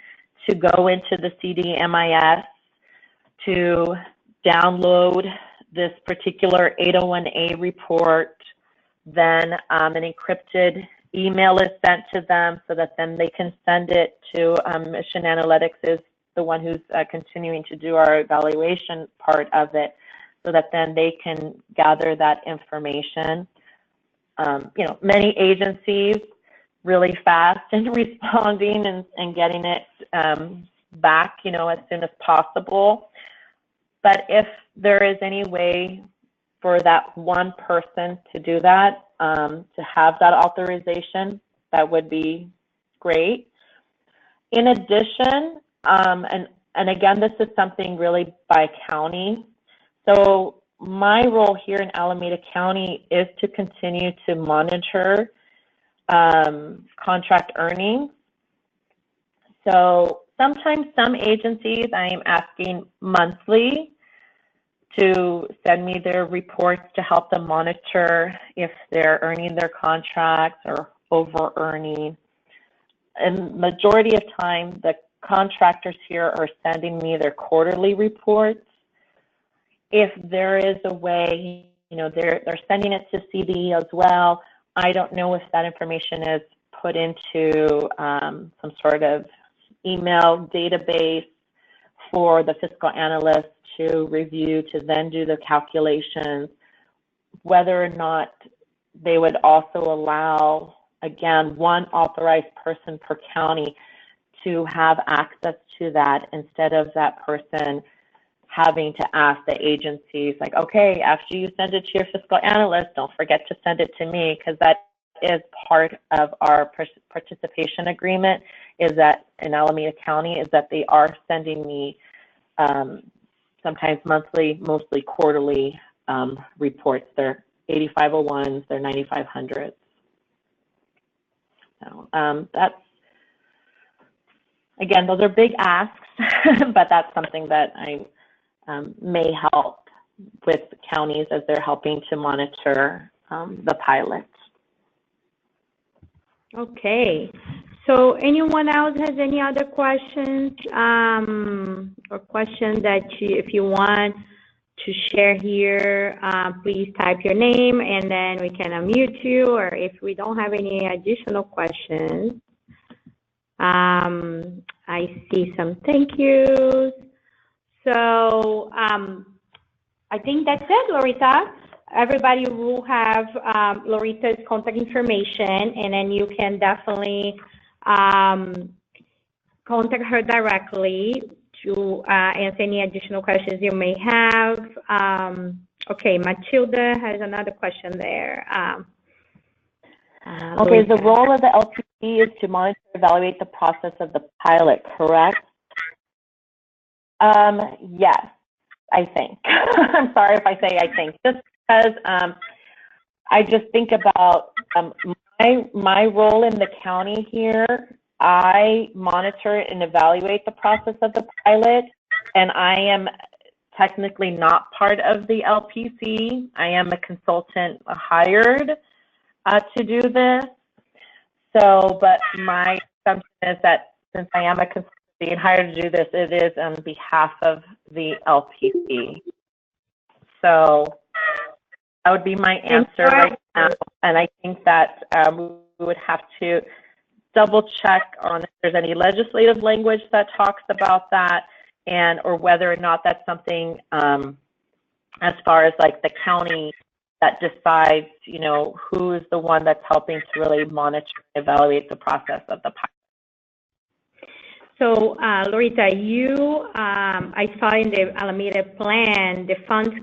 to go into the CDMIS to download this particular 801A report. Then an encrypted email is sent to them so that then they can send it to Mission Analytics, is the one who's continuing to do our evaluation part of it, so that then they can gather that information. Many agencies really fast in responding and getting it back, as soon as possible. But if there is any way for that one person to do that, to have that authorization, that would be great. In addition, and again, this is something really by county. So my role here in Alameda County is to continue to monitor contract earnings. So sometimes some agencies I am asking monthly to send me their reports to help them monitor if they're earning their contracts or over earning. And majority of time, the contractors here are sending me their quarterly reports. If there is a way, they're sending it to CD as well. I don't know if that information is put into some sort of email database for the fiscal analyst to review, to then do the calculations, whether or not they would also allow, again, one authorized person per county to have access to that, instead of that person having to ask the agencies, like, okay, after you send it to your fiscal analyst, don't forget to send it to me, because that is part of our participation agreement, is that in Alameda County, is that they are sending me sometimes monthly, mostly quarterly reports. They're 8501s, they're 9500s. So that's, again, those are big asks, but that's something that I may help with counties as they're helping to monitor the pilot. Okay. So anyone else has any other questions or questions that if you want to share here, please type your name and then we can unmute you, or if we don't have any additional questions, I see some thank yous. So I think that's it, Loretta. Everybody will have Loretta's contact information, and then you can definitely contact her directly to answer any additional questions you may have. Okay, Matilda has another question there. Okay, the role of the LPC is to monitor and evaluate the process of the pilot, correct? Yes, I think. I'm sorry if I say I think. Just because I just think about my role in the county here. I monitor and evaluate the process of the pilot, and I am technically not part of the LPC. I am a consultant hired to do this. So, but my assumption is that since I am a consultant being hired to do this, it is on behalf of the LPC. So that would be my answer right now. And I think that we would have to double check on if there's any legislative language that talks about that, and or whether or not that's something as far as like the county that decides, who is the one that's helping to really monitor and evaluate the process of the pilot. So, Loretta, I saw in the Alameda plan, the funds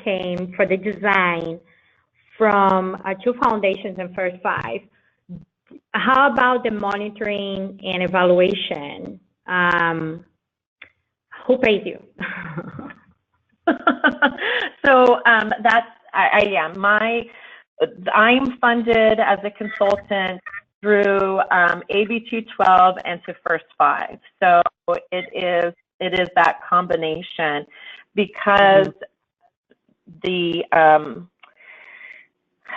came for the design from two foundations and First Five. How about the monitoring and evaluation? Who pays you? So that's, I'm funded as a consultant through AB 212 and to First 5. So it is that combination, because the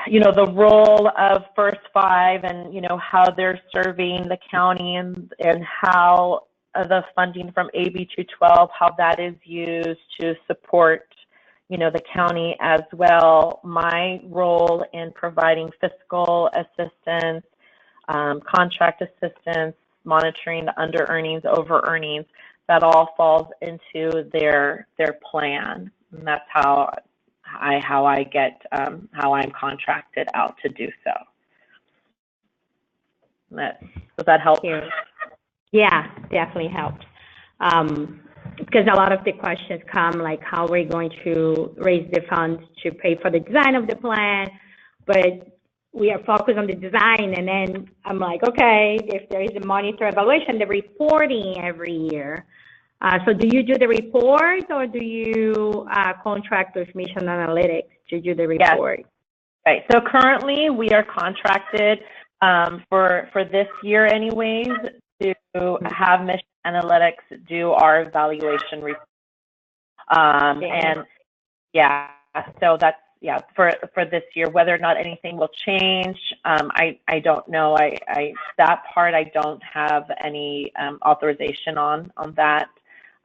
the role of First 5 and how they're serving the county, and how the funding from AB 212, how that is used to support the county as well. My role in providing fiscal assistance, contract assistance, monitoring the under earnings, over earnings, that all falls into their plan, and that's how I get how I'm contracted out to do so. Does that help? Yeah, definitely helps. Because a lot of the questions come like, how are we going to raise the funds to pay for the design of the plan? But we are focused on the design, and then I'm like, okay, if there is a monitor evaluation, the reporting every year. So do you do the report, or do you contract with Mission Analytics to do the report? Yes. Right. So currently we are contracted for this year anyways to have Mission Analytics do our evaluation report. And yeah, so that's, for this year. Whether or not anything will change, I don't know. That part I don't have any authorization on that.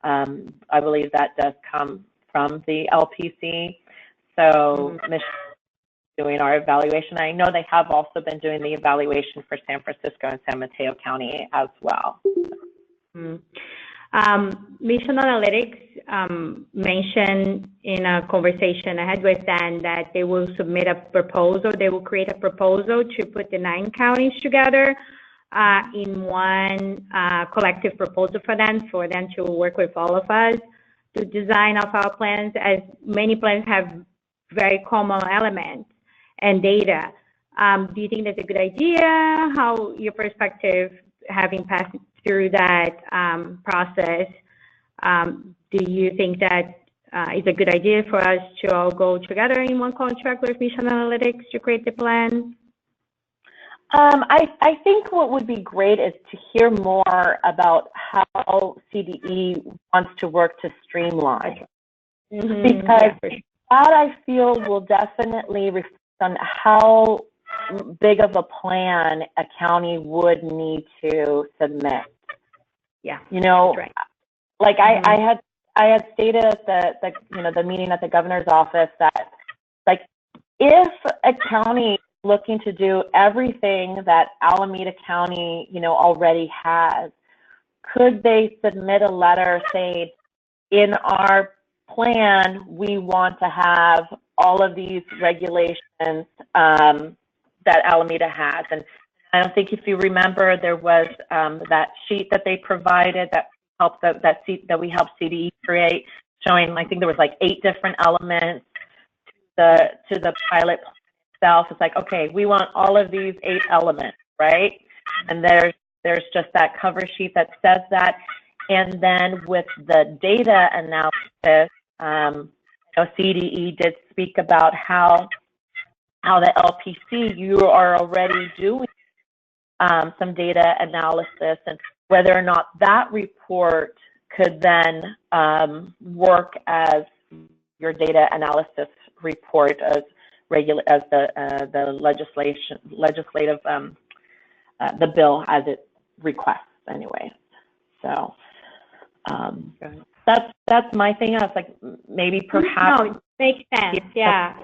I believe that does come from the LPC. So Mission doing our evaluation. I know they have also been doing the evaluation for San Francisco and San Mateo County as well. Mission Analytics mentioned in a conversation I had with them that they will submit a proposal. They will create a proposal to put the 9 counties together in one collective proposal for them to work with all of us to design of our plans, as many plans have very common elements and data. Do you think that's a good idea? How your perspective, having passed through that process, do you think that is a good idea for us to all go together in one contract with Mission Analytics to create the plan? I think what would be great is to hear more about how CDE wants to work to streamline. Because that, I feel, will definitely reflect on how big of a plan a county would need to submit. Yeah, right. Like I had stated at the meeting at the governor's office that, like, if a county looking to do everything that Alameda County already has, could they submit a letter saying, in our plan we want to have all of these regulations that Alameda has? And I don't think, if you remember, there was that sheet that they provided that helped that we helped CDE create, showing, I think there was like 8 different elements to the pilot plan itself. It's like, okay, we want all of these 8 elements, right? And there's just that cover sheet that says that. And then with the data analysis, CDE did speak about how the LPC, you are already doing some data analysis, and whether or not that report could then work as your data analysis report as the legislative the bill as it requests anyway. So that's my thing. I was like, maybe perhaps. No, it makes sense. Yeah.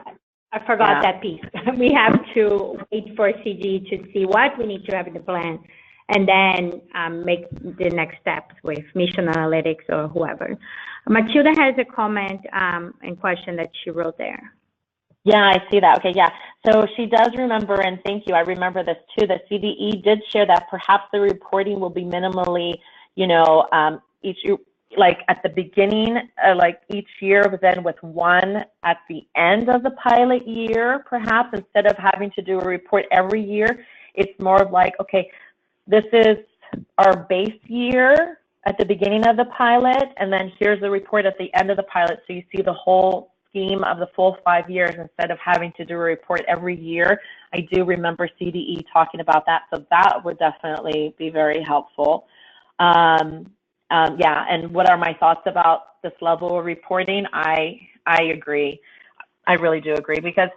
I forgot that piece. We have to wait for CG to see what we need to have in the plan, and then make the next steps with Mission Analytics or whoever. Matilda has a comment and question that she wrote there. Yeah, I see that. Okay, yeah. So she does remember, and thank you. I remember this too. The CDE did share that perhaps the reporting will be minimally, like at the beginning, like each year, but then with one at the end of the pilot year, perhaps, instead of having to do a report every year. It's more of like, okay, this is our base year at the beginning of the pilot, and then here's the report at the end of the pilot, so you see the whole scheme of the full 5 years instead of having to do a report every year. I do remember CDE talking about that, so that would definitely be very helpful. Yeah, and what are my thoughts about this level of reporting? I agree. I really do agree, because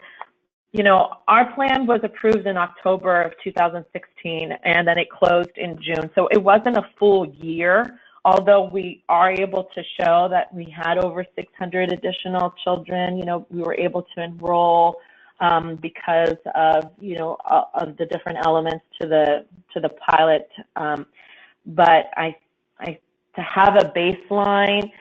you know, our plan was approved in October of 2016, and then it closed in June. So it wasn't a full year, although we are able to show that we had over 600 additional children. You know, we were able to enroll because of, you know, of the different elements to the pilot. But to have a baseline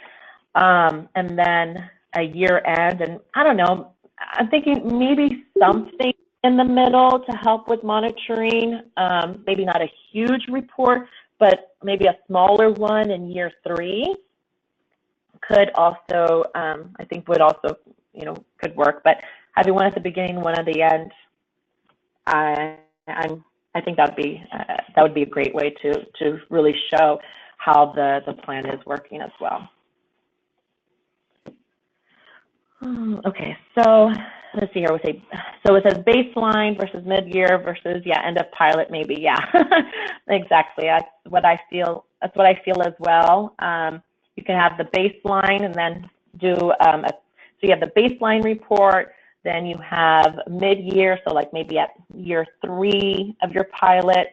and then a year end, and I don't know, I'm thinking maybe something in the middle to help with monitoring, maybe not a huge report, but maybe a smaller one in year 3 could also, I think would also, you know, could work. But having one at the beginning, one at the end, I think that would be a great way to really show how the plan is working as well. Okay, so let's see here. So it says baseline versus mid-year versus, yeah, end of pilot, maybe. Yeah, exactly. That's what I feel. That's what I feel as well. You can have the baseline and then do so you have the baseline report. Then you have mid-year, so like maybe at year 3 of your pilot,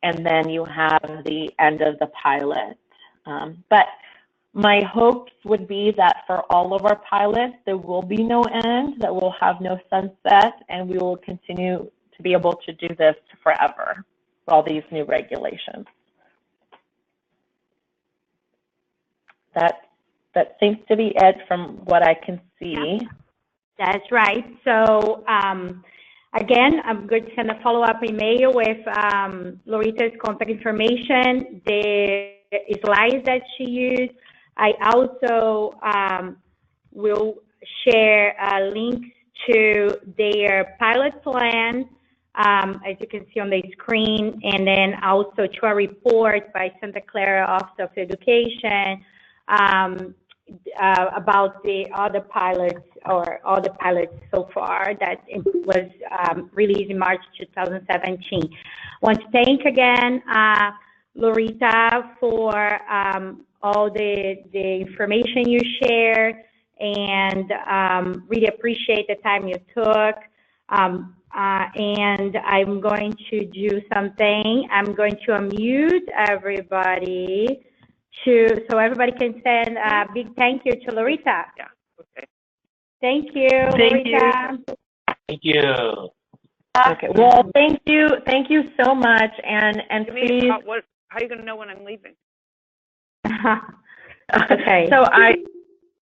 and then you have the end of the pilot. But my hopes would be that for all of our pilots, there will be no end, that we'll have no sunset, and we will continue to be able to do this forever with all these new regulations. That seems to be it from what I can see. Yeah, that's right. So again, I'm going to send a follow-up email with Lorita's contact information, the slides that she used. I also will share links to their pilot plan, as you can see on the screen, and then also to a report by Santa Clara Office of Education about the other pilots, or all the pilots so far that was released in March 2017. I want to thank again Lorita for all the information you shared, and really appreciate the time you took. And I'm going to do something. I'm going to unmute everybody so everybody can send a big thank you to Lorita. Yeah. Okay. Thank you, Lorita. Thank you. Okay. Well, thank you so much, and please. How are you going to know when I'm leaving? Okay. So I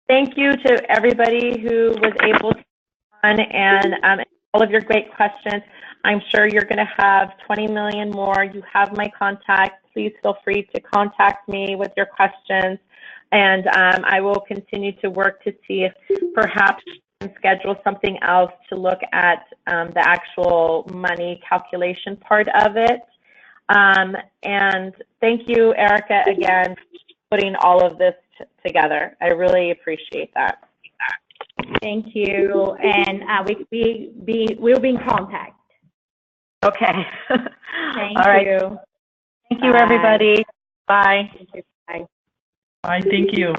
thank you to everybody who was able to come on, and all of your great questions. I'm sure you're going to have 20 million more. You have my contact. Please feel free to contact me with your questions, and I will continue to work to see if perhaps we can schedule something else to look at the actual money calculation part of it. And thank you, Erica, again, for putting all of this together. I really appreciate that. Thank you, and we'll be in contact. Okay. Thank all right. you. Thank you, everybody. Bye. Bye. Bye. Thank you.